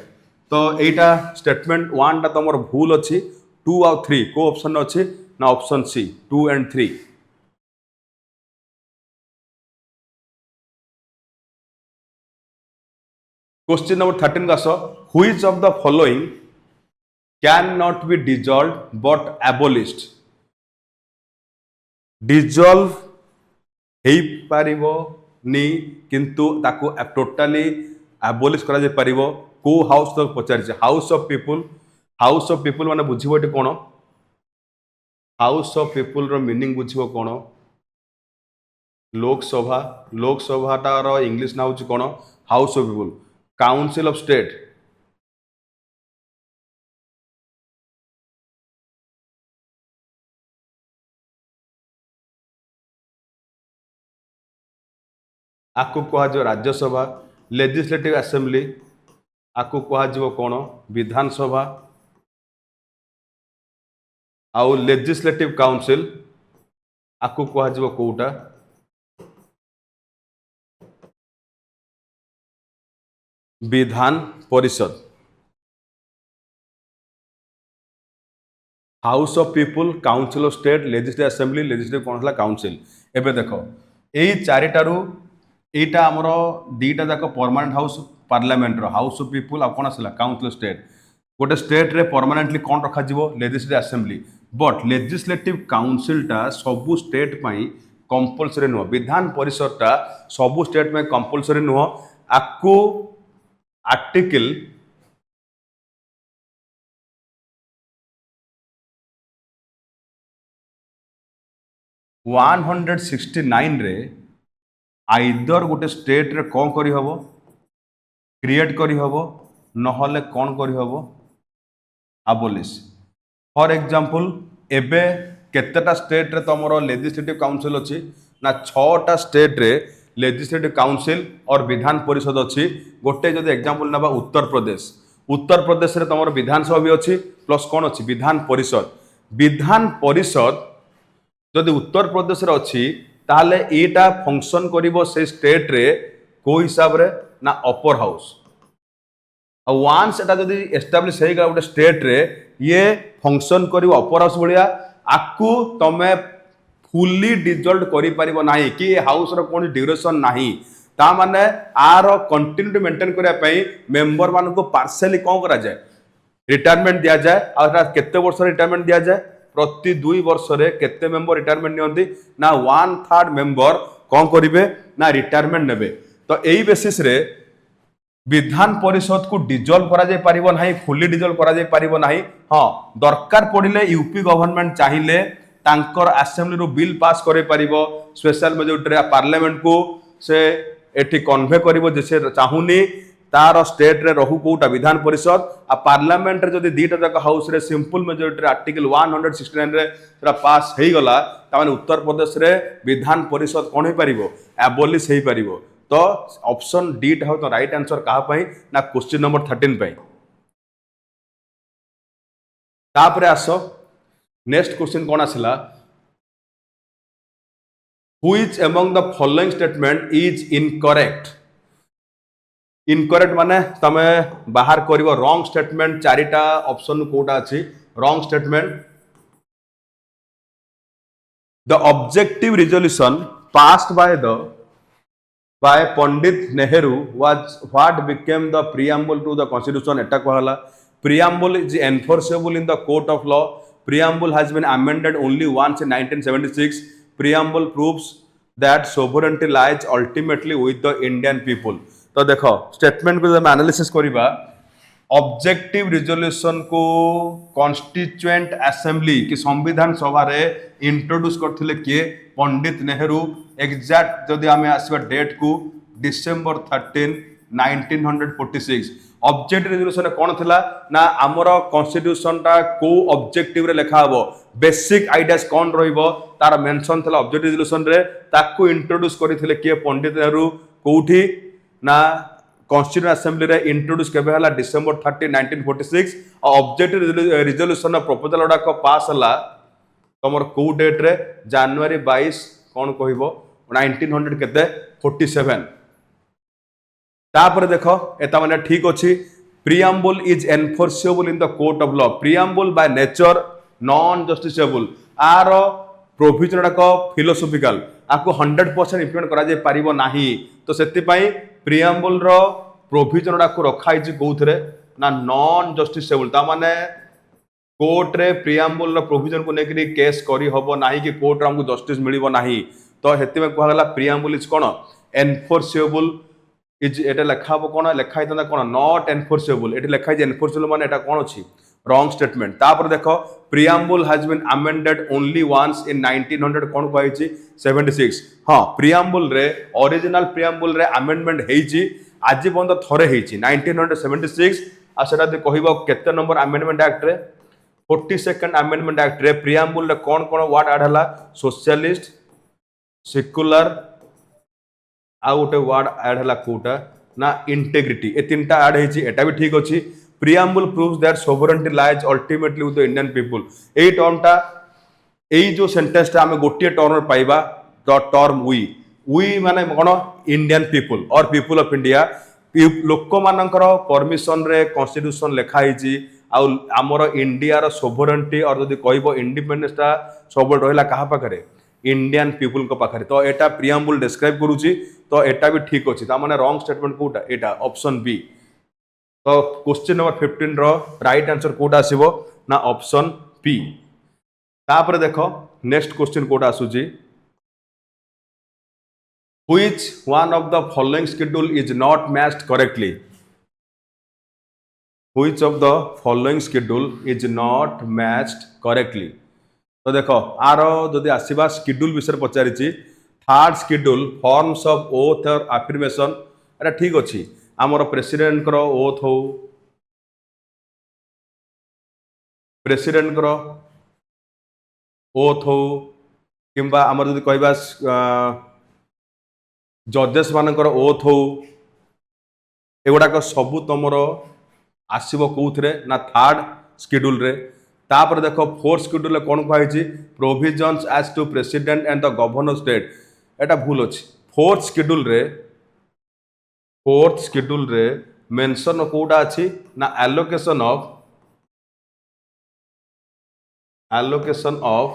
तो एटा स्टेटमेंट 1 टा तमर भूल अछि 2 और 3 को ऑप्शन अछि ना option C 2 and 3। Question number 13 का so which of the following can not be dissolve but abolished. Dissolve हेई पारिबो नी किंतु ताको टोटली एबोलिश करा जे पारिबो को हाउस तो पचार हाउस ऑफ पीपल माने बुझिबो एटे कोन हाउस ऑफ पीपल रो मीनिंग बुझिबो कोन लोकसभा तार इंग्लिश ना होची कोन house of people. Council of state आकु कहा जो राज्यसभा। लेजिस्लेटिव असेंबली आकु कहा जो कौन विधानसभा। आउ लेजिस्लेटिव काउंसिल आकु कहा जो कोटा Vidhan Parishad. House of people council of state legislative assembly legislative कौन काउंसिल। एबे देखो यही चारिटारू एटा आमर दीटा जाक परमानेंट हाउस पार्लियामेंट रो हाउस ऑफ पीपल आ कौन आसला काउंसिल ऑफ स्टेट। गोटे स्टेट रे परमानेंटली कौन रखा जीवो legislative assembly but legislative council टा सबु स्टेट पई कंपलसरी नुह। विधान परिषद टा सबु स्टेट में कंपलसरी नुह। आकु आर्टिकल 169 रे आइदर गोटे स्टेट रे कौन करी हबो क्रिएट करी हबो नहले कौन करी हबो एबोलिश। फॉर एग्जांपल एबे केतेटा स्टेट रे तमरो लेजिस्लेटिव काउंसिल अछि ना 6टा स्टेट रे लेजिस्लेटिव काउंसिल और विधान परिषद अछि। गोटे जदि एग्जांपल नबा उत्तर प्रदेश रे तमरो विधानसभा भी अछि प्लस कौन अछि विधान परिषद। विधान परिषद जदि उत्तर प्रदेश रे अछि ताहले एटा फंक्शन करिवो से स्टेट रे को हिसाब रे ना अपर हाउस। वांस एटा जदि एस्टाब्लिश हे गोटे स्टेट रे ये फंक्शन करिवो अपर हाउस भलिया आकु तमे फुली डिजॉल्व करि परिबो नाही कि हाउस रो कोन ड्यूरेशन नाही। ता माने आर कंटिन्यूटी मेंटेन करिया पई मेंबर मान को पार्शियली कोन करा जाय रिटायरमेंट दिया जाय। आ केते वर्ष रिटायरमेंट दिया जाय प्रति 2 वर्ष रे केते मेंबर रिटायरमेंट नियंती ना 1/3 मेंबर कौन करिवे ना रिटायरमेंट नेबे। तो एई बेसिस रे विधान परिषद को डिजॉल्व करा जाय परिबो नाही फुली डिजॉल्व करा जाय परिबो नाही। हां दरकार पड़िले यूपी गवर्नमेंट चाहिए तांकर असेंबली रो बिल पास करे परिबो स्पेशल मेजॉरिटी पार्लियामेंट को से एठी कन्वे करिवो जैसे चाहुनी तार स्टेट रे रहू कोटा विधान परिषद आ पार्लियामेंट रे जदि दीटा जाक हाउस रे सिंपल मेजॉरिटी आर्टिकल 169 रे सेरा पास हेई गला ता माने उत्तर प्रदेश रे विधान परिषद कोन हे परिबो एबोलिश हेई परिबो। तो ऑप्शन डी टा हो तो राइट आंसर कहा पई ना क्वेश्चन नंबर 13 पई। तापरे आसो नेक्स्ट क्वेश्चन कोन आसिला which among the following statement is incorrect. Incorrect माने तमे बाहर करिवो रॉन्ग स्टेटमेंट चारिटा ऑप्शन कोटा अछि wrong statement. The objective resolution passed by Pandit Nehru was what became the preamble to the constitution। एटा कहला preamble is enforceable in the court of law। preamble has been amended only once in 1976। Preamble proves that sovereignty lies ultimately with the Indian people. तो देखो स्टेटमेंट को जब एनालिसिस करबा ऑब्जेक्टिव रिजोल्यूशन को कॉन्स्टिट्यूएंट असेंबली की संविधान सभा रे इंट्रोड्यूस करथिले किए पंडित नेहरू। एग्जैक्ट जदि आमे आसीबा डेट को डिसेंबर 13 1946। ऑब्जेक्टिव रिजोल्यूशन कौन थिला ना आमर कॉन्स्टिट्यूशन टा को ऑब्जेक्टिव रे लिखा हबो बेसिक आइडियाज कौन रहिबो तार मेंशन थिला ऑब्जेक्टिव रिजोल्यूशन रे ताकू इंट्रोड्यूस करथिले किए पंडित नेहरू कोठी ना कॉन्स्टिट्यूएंट असेंबली रे इंट्रोड्यूस केबे हला डिसेंबर 30 1946। ऑब्जेक्टिव रिजोल्यूशन प्रपोजल गुडा पास हला तमर को डेट रे जनवरी 22 कौन कहबो 1900 केते 47। तापर देखो एता माने ठीक अछि preamble is enforceable in the court of law. Preamble by nature non justiciable आर प्रोविजन डाक फिलोसोफिकल आपको 100% इम्प्लीमेंट करा जाय परिबो नाही। तो सेति पई प्रियम्बल रो प्रोविजन डाक रखाई छि कोउथरे ना नॉन जस्टिसेबल ता माने कोर्ट रे प्रियम्बल रो प्रोविजन को नेकरी केस करी हबो नाही कि कोर्ट रे हमको जस्टिस मिलिबो नाही। तो हेति में कहला preamble is cone enforceable is एटा लेखा हबो कोन लेखा हितंदा कोन नॉट एनफोर्सेबल एटी लेखा जे एनफोर्सेबल माने एटा कोन अछि रॉन्ग स्टेटमेंट। तापर देखो preamble has been amended only once in 1900 कोन कहै छि 76। हां प्रियम्बल रे ओरिजिनल प्रियम्बल रे अमेंडमेंट हेइ छि आज बंद थरे हेइ छि 1976। आ सेटा दे कहइबो केते नंबर अमेंडमेंट एक्ट रे 42nd अमेंडमेंट एक्ट रे प्रियम्बल रे कोन कोन वर्ड ऐड हला सोशलिस्ट सेक्युलर आ गोटे वर्ड ऐड हला कोटा ना इंटेग्रिटी ए तीनटा ऐड हेछि एटा भी ठीक अछि। Preamble proves that sovereignty lies ultimately with the Indian people. एई टर्मटा एई जो सेंटेंस टा हमें गोटिए टर्म पाइबा द टर्म वी माने कोन Indian people or people of India लोक मानकर परमिशन रे कॉन्स्टिट्यूशन लेखा हेछि आ हमर इंडिया रो सोवरेनिटी और जदि कहइबो इंडिपेंडेंस टा सब रहला कहा पाखरे इंडियन पीपल को पाखरे। तो एटा प्रियम्बल डिस्क्राइब करूची तो एटा भी ठीक अछि ता माने रॉन्ग स्टेटमेंट कोटा एटा ऑप्शन बी। तो क्वेश्चन नंबर 15 रो राइट आंसर कोटा आसीबो ना ऑप्शन बी। तापर देखो नेक्स्ट क्वेश्चन कोटा आसुची which one of the following schedule is not matched correctly. Which of the following schedule is not matched correctly. तो देखो आर जदि आसीबा शेड्यूल विषय पचारिछि third schedule forms of oath or affirmation एटा ठीक अछि हमर प्रेसिडेंट करो ओथ हो प्रेसिडेंट करो ओथ हो किंबा हमर जदि कहबा जजेस मानकर ओथ हो एगुडा सबू तुमर आसीबो कोउथरे ना थर्ड शेड्यूल रे। तापर देखो फोर्थ शेड्यूल कौन कही provisions as to president and the governor state एटा भूल अच्छी। फोर्थ शेड्यूल रे मेंशन कोटा अच्छी ना allocation of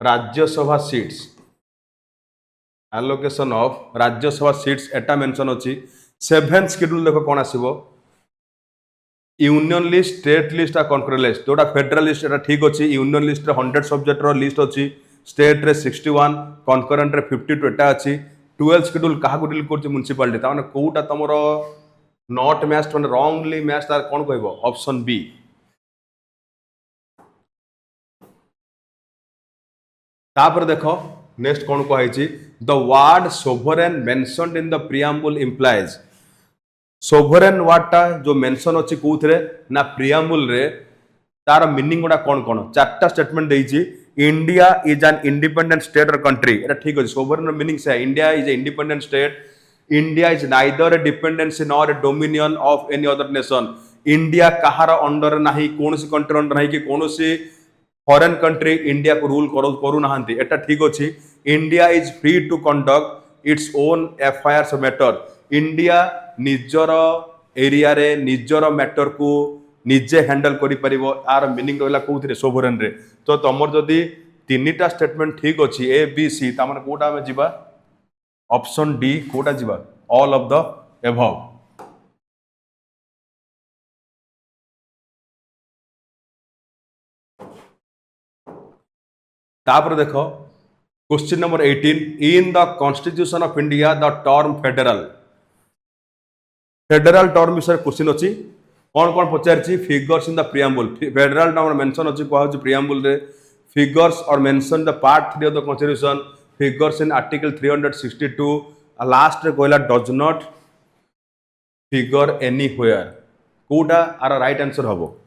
Rajya Sabha seats allocation of Rajya Sabha seats एटा मेंशन अच्छी। सेवेंथ शेड्यूल देखो कौन आसीबो यूनियन लिस्ट स्टेट लिस्ट आ कॉन्करेंट लिस्ट जोटा फेडरल लिस्ट एटा ठीक अछि। यूनियन लिस्ट रे 100 सब्जेक्ट रो लिस्ट अछि स्टेट रे 61 कॉन्करेंट रे 52 एटा अछि। 12 शेड्यूल काहा को डील करछि म्युनिसिपलिटी ता माने कोउटा तमरो नॉट मैच्ड माने रॉन्गली मैच्ड तार कोन कहबो ऑप्शन बी। तापर देखो नेक्स्ट कोन कहै छी the word sovereign mentioned in the preamble implies. Sovereign वर्डटा जो मेंशन अच्छी कौन ना प्रियम्बल रे तार मीनिंग गुडा कौन कौन चार्टा स्टेटमेंट देइछि India is an independent state or country एटा ठीक अछि। सोवरेन मीनिंग से India is a independent state. India is neither a dependency nor a dominion of any other nation. India कहार अंडर नाही कोनोसी कंट्री अंडर नाही कि कोनोसी फॉरेन कंट्री इंडिया को रूल करू नाहंती एटा ठीक अछि। India is free to conduct its own affair matter. India निजर एरिया रे निजर मैटर को निजे हैंडल करि परिबो आर मीनिंग रहला कोउथरे सोवरेन रे। तो तमर जदी तीनटा स्टेटमेंट ठीक अछि ए बी सी ता माने कोटा में जिबा ऑप्शन डी कोटा जिबा ऑल ऑफ द एबव। तापर देखो question number 18 in the constitution of India the term federal federal term विषय क्वेश्चन अच्छी कौन कौन पचारि figures in the preamble federal term mention अच्छी कह प्रियम्बल रे figures or mention the part 3 of the constitution figures in article 362 last रे कहला डज नॉट फिगर एनीवेयर कोटा आर राइट आंसर हबो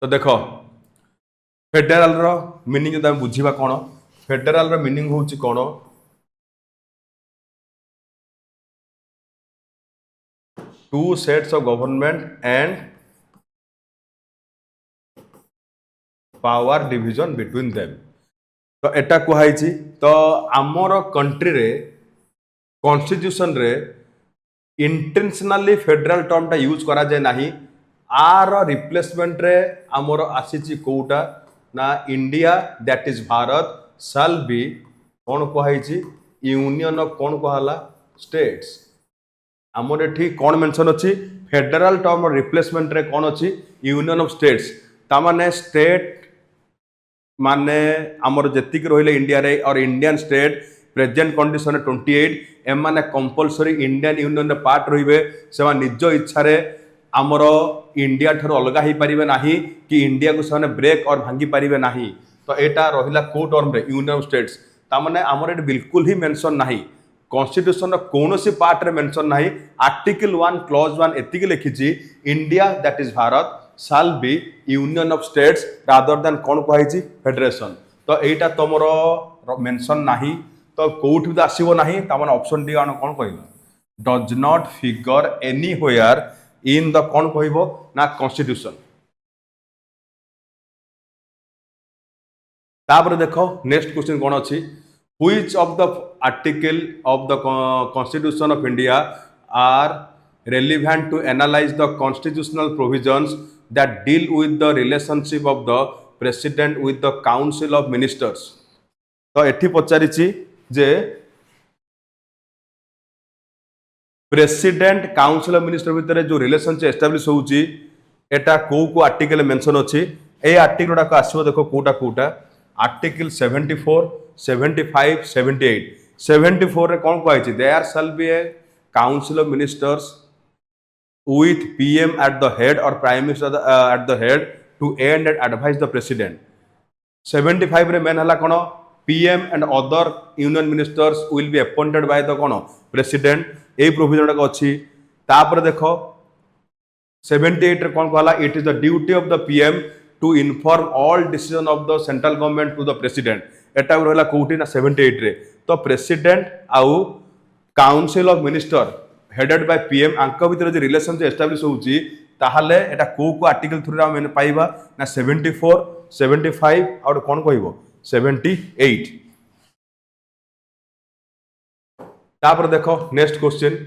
तो देख फेडराल रो मीनिंग जब बुझा कौन फेडराल रो मीनिंग हूँ कौन two sets of government and power division between them तो एटा कहुई तो आमर कंट्री रे कॉन्स्टिट्यूशन रे इंटेंशनली फेडरल टर्म टा यूज करा जाए नहीं आर रिप्लेसमेंट रे आमर आसी कोटा ना India that is Bharat shall be कौन कहुई यूनियन ऑफ कौन कहला स्टेट्स आमर एठी कौन मेंशन अच्छी फेडरल टर्म रिप्लेसमेंट रे कौन अच्छी यूनियन ऑफ स्टेट्स तामाने स्टेट माने आमर जेतिक रहिले इंडिया रे और इंडियन स्टेट प्रेजेंट कंडीशन 28 एम माने कंपलसरी इंडियन यूनियन रे पार्ट रहिबे से निज इच्छा रे आमर इंडिया ठर अलग हो पारे ना कि इंडिया को से ब्रेक और भांगी पारे ना तो यहाँ रहा को टर्म रे यूनियन ऑफ स्टेट्स तामाने आमर ये बिल्कुल ही मेंशन नहीं कॉन्स्टिट्यूशन कौन सी पार्ट रे मेंशन नहीं आर्टिकल 1 क्लॉज 1 एतिक लिखी India that is Bharat shall be union of states rather than कौन कहुई फेडरेशन तो यहाँ तुम मेंशन नहीं तो कौट भी आसो ना तामान ऑप्शन डी कौन कह does not figure anywhere in the कौन कह ना कॉन्स्टिट्यूशन तापर देखो नेक्स्ट क्वेश्चन कौन अच्छी which of the article of the constitution of India are relevant to analyze the constitutional provisions that deal with the relationship of the president with the council of ministers तो एठी पचारि जे प्रेसिडेंट काउंसिल ऑफ मिनिस्टर भितर जो रिलेशनशिप एस्टाब्लिश होउची एटा को आर्टिकल मेंशन अच्छी ए आर्टिकल गुड़ाक आसो देखो कोटा कोटा आर्टिकल 74 75 78 74 रे कौन कहुई there shall be a council of ministers with PM at the head or prime minister at the head to aid and advise the president 75 रे मेन हला कोन PM and other union ministers will be appointed by the कोन president ए प्रोविजन को अच्छी तापर देखो 78 रे कौन कहला it is the duty of the PM to inform all decision of the central government to the president एटा रहला कोठी ना 78 रे तो प्रेसिडेंट आउ council of minister headed by PM आंक भीतर जो रिलेशन एस्टाब्लिश होउची ताहले एटा को आर्टिकल थ्रू रा मैंने पाइबा ना 74 75 और कौन कहबो 78 तापर देखो next question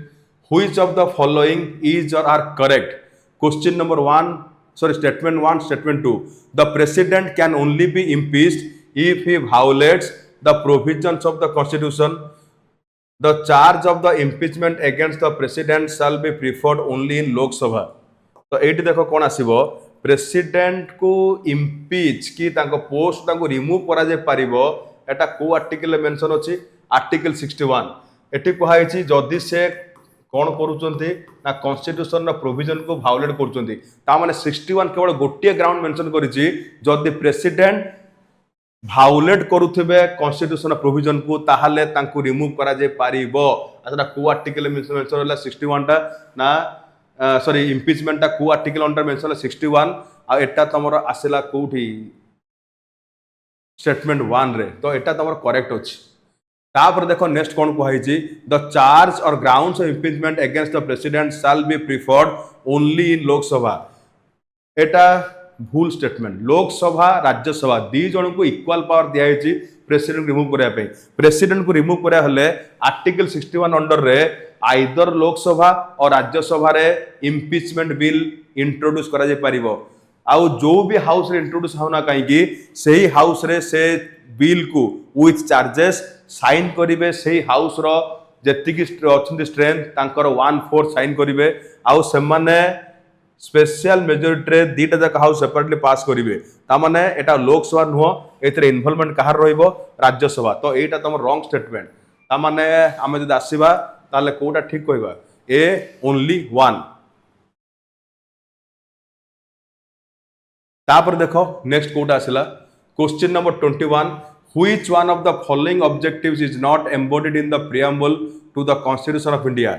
which of the following is or are correct question number 1 sorry statement 1 statement 2 the president can only be impeached if he violates the provisions of the constitution the charge of the impeachment against the president shall be preferred only in lok sabha तो एटी देखो कौन आसीबो प्रेसिडेंट को इम्पीच कि तांको पोस्ट तांको रिमूव करा जे पारिबो एटा को आर्टिकल मेंशन अछि आर्टिकल 61 एटी कहैछि जदि से कौन करूचंती ना कॉन्स्टिट्यूशन रो प्रोविजन को भायोलेट करूचंती ता माने 61 केवल गोटिए ग्राउंड मेंशन करिछि जदि प्रेसिडेंट भायोलेट करुथिबे कॉन्स्टिट्यूशन प्रोविजन को ताहाले तांको रिमूव करा जे पारिबो अच्छा को आर्टिकल मेंशन होला 61 टा ना सॉरी इम्पीचमेंट टा को आर्टिकल अंडर मेंशन 61 आ एटा तमरो आसेला कोठी स्टेटमेंट 1 रे तो एटा तमरो करेक्ट अछि तापर देखो नेक्स्ट कौन कहुई द चार्ज और grounds of impeachment against the president shall be preferred only in Lok Sabha एटा भूल स्टेटमेंट लोकसभा राज्यसभा दी जन को इक्वाल पावर दिखाई प्रेसिडेंट रिमूव करने प्रेसिडेंट को रिमूव करा हले आर्टिकल 61 अंडर रे आइदर लोकसभा और राज्यसभा रे इम्पीचमेंट बिल इंट्रोड्यूस करा जे परिबो आउ जो भी हाउस रे इंट्रोड्यूस होना कहीं सही हाउस रे से बिल को विथ चार्जेस साइन करिवे सही हाउस रो जेतिकी अच्छी स्ट्रेंथ तांकर 1/4 साइन करेंगे आउ से स्पेशल मेजोरिटी रे दीटा जाक हाउस सेपरेटली पास करेंगे तामाने एटा लोकसभा नुह एथरे इन्वॉल्वमेंट कहार रहिबो राज्यसभा तो एटा तुम रॉन्ग स्टेटमेंट तामाने आमे जदि आसीबा ताले कोटा ठीक कहबा ए ओनली वन तापर देखो नेक्स्ट कोटा आसिला question number 21 which one of the following objectives is not embodied in the preamble to the constitution of India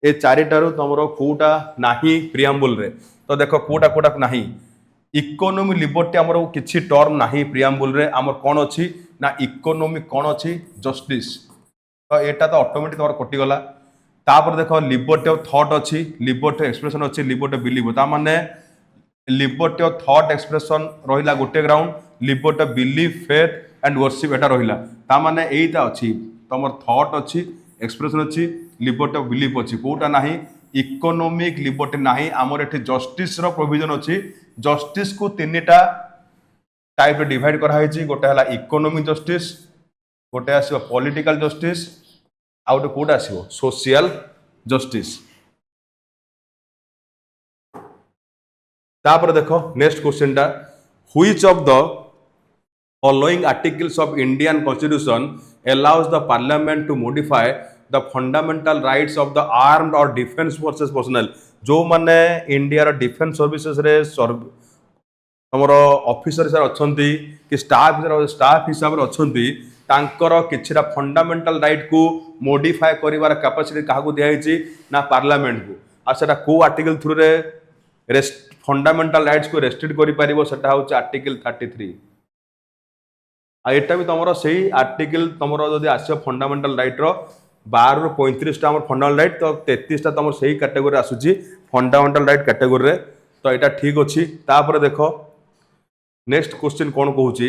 ए चारिटारू तुमर कोटा नाही प्रियम्बल रे तो देखो कोटा कोटा नाही इकोनोमी लिबर्टी हमर किछि टर्म नाही प्रियम्बल रे हमर कोन अछि ना इकोनोमी कोन अछि जस्टिस तो एटा तो ऑटोमेटिक तुमर कटि गला तापर देखो लिबर्टी ऑफ थॉट अछि लिबर्टी एक्सप्रेशन अछि लिबर्टी बिलीव ता माने लिबर्टी ऑफ थॉट एक्सप्रेशन रहिला गोटे ground liberty of belief faith and worship एटा रहिला ता माने एटा अछि तमर थॉट अछि एक्सप्रेशन अछि लिबर्टी ऑफ बिलीफ अछि कोटा नाही इकोनोमिक लिबर्टी नाही हमर एठी जस्टिस रो प्रोविजन अछि जस्टिस को तीनटा टाइप रे डिवाइड करा होईछि गोटे हला इकोनोमिक जस्टिस गोटे आसीबो पॉलिटिकल जस्टिस आउट कोटा आसीबो सोशल जस्टिस तापर देखो नेक्स्ट क्वेश्चन टा which of the following articles of Indian constitution allows the parliament to modify the fundamental rights of the armed or defense forces personnel जो माने इंडिया रो डिफेंस सर्विसेज रे हमर ऑफिसर सर अछंती कि स्टाफ हिसाब रे अछंती तांकर किछरा फंडामेंटल राइट को मॉडिफाई करिवार कैपेसिटी काहा को दिया हिची ना पार्लियामेंट को आ सेटा को आर्टिकल थ्रू रे फंडामेंटल राइट्स को रेस्ट्रिक्ट करि परिबो सेटा होची आर्टिकल 33 एटा भी तुम से आर्टिकल तुम जब आस फंडामेंटल राइट रो 12 ରୁ 35 टा फंडामेंटल राइट तो 33 टा तुम से कैटेगोरी आसुची फंडामेंटल राइट कैटेगोरी रे तो एटा ठीक अच्छी तापर देखो नेक्स्ट क्वेश्चन कौन कहूची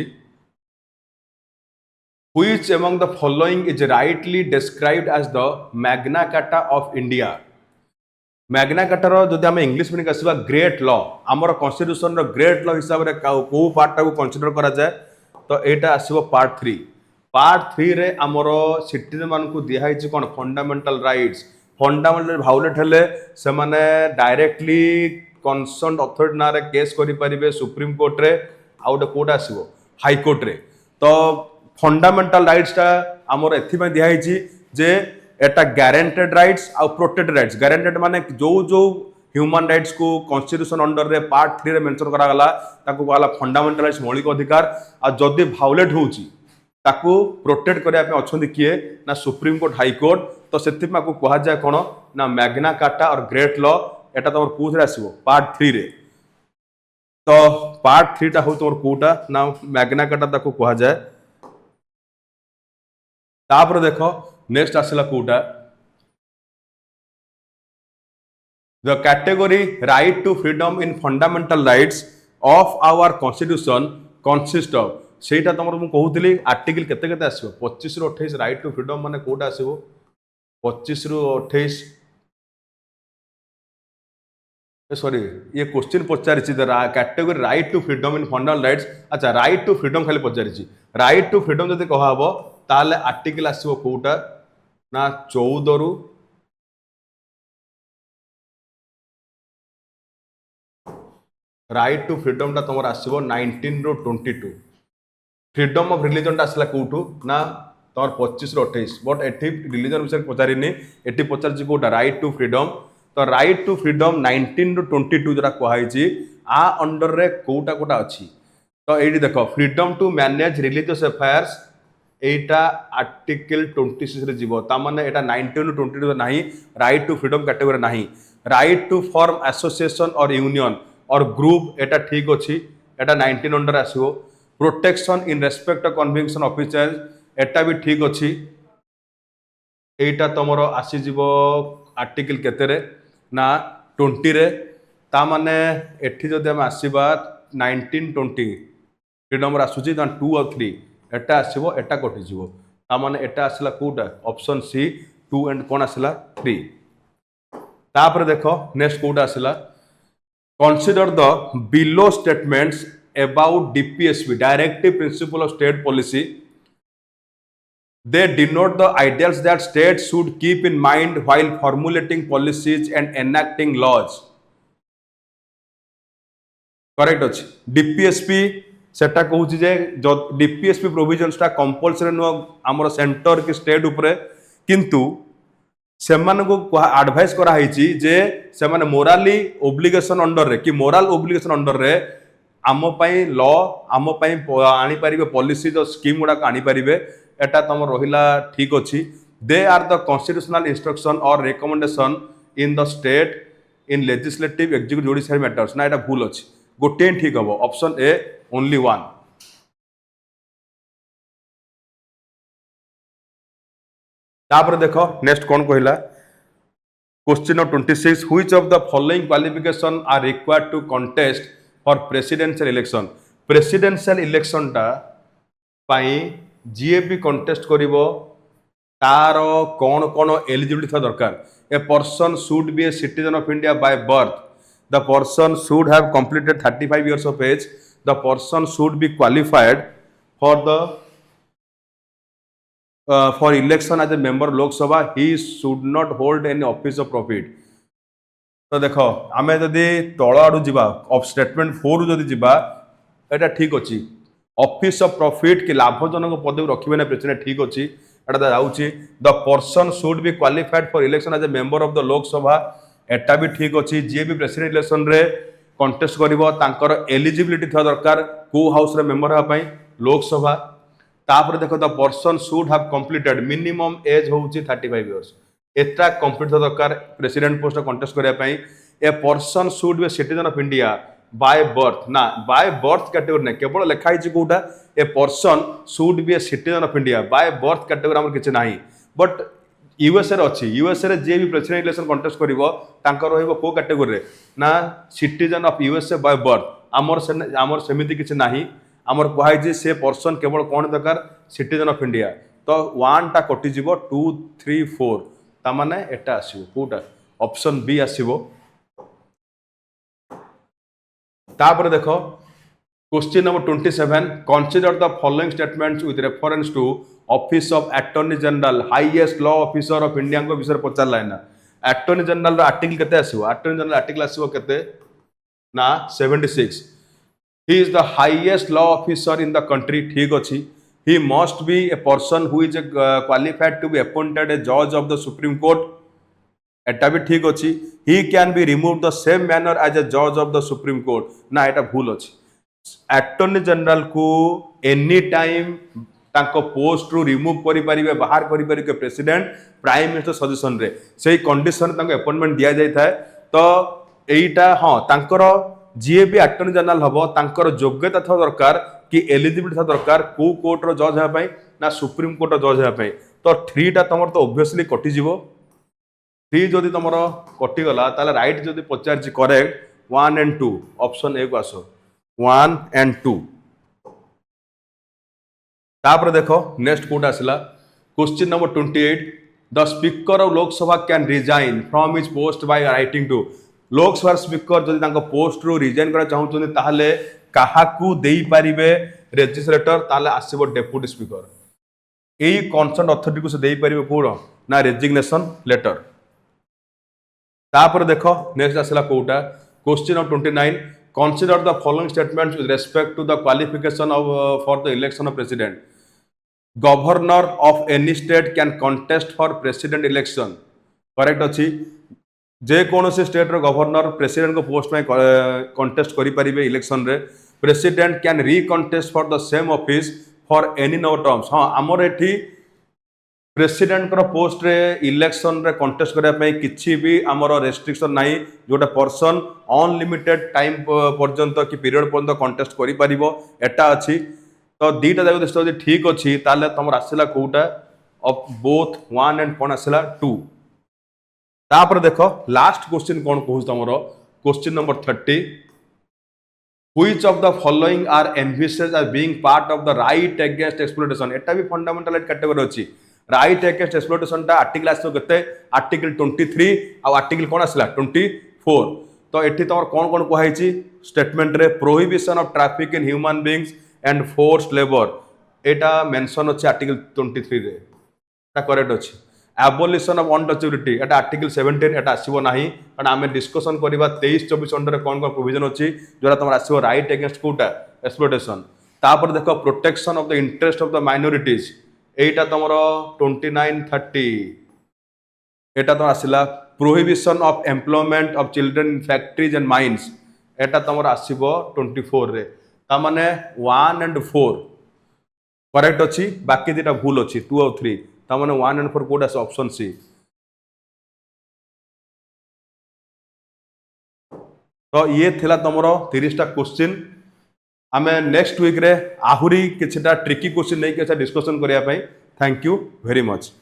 which among the following is rightly described as the Magna Carta of India Magna Carta रो जदि हम इंग्लिश में आसीबा ग्रेट लॉ हमर कॉन्स्टिट्यूशन रो ग्रेट लॉ हिसाब रे को पार्ट को कंसीडर करा जाए तो एटा आसीबो पार्ट 3 रे हमरो सिटीजन मान को दिया हिची कोन फंडामेंटल फंडामेंटल भाउलेट हेले से माने डायरेक्टली कंसर्न अथॉरिटी ना रे केस करि परिबे सुप्रीम कोर्ट रे आउट कोर्ट आसीबो हाई कोर्ट रे तो फंडामेंटल राइट्स टा हमरो एथि में दिया हिची जे एटा गारंटेड राइट्स आ प्रोटेक्टेड राइट्स गारंटेड माने जो ह्यूमन राइट्स को कॉन्स्टिट्यूशन अंडर रे पार्ट 3 रे मेंशन करा गला ताको कहला फंडामेंटल राइट्स मौलिक अधिकार आ जदि भाउलेट होउची ताको प्रोटेक्ट करिया पे अछंदी किए ना सुप्रीम कोर्ट हाई कोर्ट तो सेति में को कहा जाय कोन ना मैग्ना कार्टा और ग्रेट लॉ एटा तमर कोथरे आसीबो पार्ट 3 रे तो पार्ट 3 टा हो तमर कोटा ना मैग्ना कार्टा ताको कहा जाय तापर देखो नेक्स्ट आसीला Kota The category right to freedom in fundamental rights of our constitution consist of सेटा तमर मु कहूतली आर्टिकल केते केते आसीबो 25 ରୁ 28 राइट टू फ्रीडम माने कोटा आसीबो 25 ରୁ 28 सॉरी ये क्वेश्चन पचारिछि category right to freedom in fundamental rights अच्छा राइट टू फ्रीडम खाली पचारिछि राइट टू फ्रीडम जदि कहा हबो ताले आर्टिकल आसीबो कोटा ना 14 ରୁ राइट टू फ्रीडम टा तुम आसो 19 ରୁ 22 फ्रीडम ऑफ रिलीजन आसला कौटू ना तुम 25 ରୁ 28 बट एटी रिलीजन विषय पचारिनी एटी पचार कौटा राइट टू फ्रीडम तो राइट टू फ्रीडम 19 ରୁ 22 जोटा कहुई आ अंडर रे कौटा कौटा अच्छी तो ये देख freedom to manage religious affairs एटा आर्टिकल 26 रे जीवो ता माने एटा 19 ରୁ 22 नाही राइट टू फ्रीडम कैटेगरी नाही राइट टू फॉर्म एसोसिएशन और यूनियन और ग्रुप एटा ठीक अच्छी एटा 19 अंडर आसो protection in respect of conviction officer एटा भी ठीक अच्छी एटा तुमर आसीजिव आर्टिकल केते रे ना 20 रे ता माने एठी जदि हम आसीबा 19 20 फ्रीडम आसूची 2 और 3 एटा आसीबो एटा कटि जिवो ता माने एटा आसला कोटा ऑप्शन सी 2 एंड कोन आसला 3 तापर देखो नेक्स्ट कोटा आसला Consider the below statements about DPSP, Directive Principle of State Policy. they denote the ideals that states should keep in mind while formulating policies and enacting laws. Correct अच्छे डीपीएसपी सेटा कहूँ जे डीपीएसपी प्रोविजन्सटा कंपलसरी नुह आमर सेंटर कि स्टेट उपरे किंतु को एडवाइस कराई जे से मोराली ओब्लिगेशन अंडर रे कि मोराल ओब्लिगेशन अंडर रे आम लॉ आम आनी पारिबे पॉलिसी जो स्कीम गुडा आनी पारिबे एटा तुम रहिला ठीक अच्छी they are the constitutional instruction or recommendation in the state in legislative executive judicial matters ना एटा भूल अच्छी गोटे ठीक हम ऑप्शन ए ओनली वन। तापर देख नेक्स्ट कौन कहला question 26 which of the following qualification are required to contest for presidential election presidential election टा पाई जीए भी कंटेस्ट करिवो तार कौन कौन एलिजिबिलिटी था दरकार ए person should be a citizen of India by birth the person should have completed 35 years of age the person should be qualified for the for election as a member Lok Sabha he should not hold any office of profit तो देखो आम जदि तल आड़ू जा स्टेटमेंट 4 जदि जा एटा ठीक अच्छी ऑफिस ऑफ प्रॉफिट कि लाभजनक पदवी रखिबे ना प्रेसिडेंट ठीक अच्छी एटा जाउची the person should be qualified for election as a member of the Lok Sabha एटा भी ठीक अच्छी जी भी प्रेसिडेंट इलेक्शन रे कंटेस्ट करिवो तांकर एलिजिबिलिटी था दरकार को हाउस रे मेंबर होगा लोकसभा तापर देखो the person should have completed minimum age होउची 35 इयर्स एटा कंप्लीट था दरकार प्रेसिडेंट पोस्ट कंटेस्ट करिया पई a person should be citizen of India by birth ना बाय बर्थ कैटेगरी ना केवल लिखा हिची कोटा a person should be a citizen of India by birth category हमर किछ नाही बट यूएसए अच्छी यूएसए जे भी प्रेसिडेंट इलेक्शन कंटेस्ट करिवो तांकर रहइबो को कैटेगरी रे ना citizen of USA by birth आमर सेमिति किछ नाही आमर कहै जे से पर्सन केवल कोन दरकार सिटीजन ऑफ इंडिया तो 1 टा कटि जीवो 2 3 4 ता माने एटा आसीबो कोटा ऑप्शन बी आसीबो। तापर देखो question number 27 consider the following statements with reference to office of attorney general highest law officer of India को विषय पचार लाइना अटॉर्नी जनरल आर्टिकल केते आसीबो अटॉर्नी जनरल आर्टिकल आसीबो केते ना 76 he is the highest law officer in the country ठीक अछि he must be a person who is qualified to be appointed a जज ऑफ द सुप्रीम कोर्ट एटा भी ठीक अछि he can be remove the same manner as a जज ऑफ द सुप्रीम कोर्ट ना एटा भूल अछि अटॉर्नी जनरल को एनी टाइम तांको पोस्ट रु रिमूव करि परिबे बाहर करि परिबे प्रेसिडेंट प्राइम मिनिस्टर सजेशन रे सेही कंडीशन तांको अपॉइंटमेंट दिया जाय थाए तो एईटा हां तांकर जीए भी अटॉर्नी जनरल हबो तांकर योग्यता था दरकार कि एलिजिबिलिटी था दरकार को कोर्ट रो जज हे पई ना सुप्रीम कोर्ट रो जज हे पई तो 3 टा तमर तो ऑब्वियसली कटि जीवो 3 जदि तमर कटि गला ताले राइट जदि पचारछि करेक्ट 1 एंड 2 ऑप्शन ए को आसो 1 एंड 2 तापर देखो नेक्स्ट कोड आसला question number 28 the speaker of Lok Sabha can resign from his post by writing to Lok Sabha speaker जदि तांको पोस्ट रु रिजाइन करा चाहउछन ताहले काहाकू देई परिबे रेजिस्ट्रेटर ताहले आसीबो डेप्यूटी स्पीकर एई कंसर्न अथॉरिटी को से देई परिबे कोड ना रेजिग्नेशन लेटर। तापर देखो नेक्स्ट आसला कोटा question of 29 consider the following statements with respect to the qualification of for the election of president governor of any state can contest for president election correct अछि जे कौन से स्टेट रो गवर्नर प्रेसिडेंट को पोस्ट में कंटेस्ट करि परिबे इलेक्शन रे president can recontest for the same office for any no terms हां हमर एठी प्रेसिडेंट को पोस्ट रे इलेक्शन रे कंटेस्ट करिया पई किछि भी हमर रेस्ट्रिक्शन नाही जोटा पर्सन अनलिमिटेड टाइम पर्यंत कि पीरियड पर्यंत कंटेस्ट करि परिबो एटा अछि तो दीटा जाक दृष्टि यदि ठीक अच्छी ताले तुम आसला कोटा ऑफ बोथ 1 एंड कौन आसला 2 तापर देखो लास्ट क्वेश्चन कौन कहूँ तुम question number 30 which of the following are envisages as being part of the right against exploitation एटा भी फंडामेंटल कैटेगरी अछि राइट अगेंस्ट एक्सप्लॉयटेशन टा आर्टिकल आसो केते आर्टिकल 23 आ आर्टिकल कौन आसला 24 तो एठी तुम कौन कौन कहै छी स्टेटमेंट रे prohibition of traffic in human beings and forced labour Etah mention अछि आर्टिकल 23 रे करेक्ट अच्छी abolition of untouchability Etah article 17 एटा आसीबो नाही कारण आमे डिस्कशन करबा 23-24 अंडर कोन कोन प्रोविजन अछि जोरा तमर आसीबो राइट अगेंस्ट कोटा एक्सप्लॉयटेशन तापर देखो protection of the interest of the minorities एटा तमर 29-30 एटा तो आसिला prohibition of employment of children in factories and mines एटा तमर आसीबो 24 रे ता माने 1 एंड 4 करेक्ट अच्छी बाकी दुटा भूल अच्छी 2 और 3 ता माने 1 एंड 4 कोड ऑप्शन सी तो ये थिला तमरो 30 टा क्वेश्चन आमे नेक्स्ट वीक रे आहुरी किछटा ट्रिकी क्वेश्चन नै के डिस्कशन करिया पई थैंक यू वेरी मच।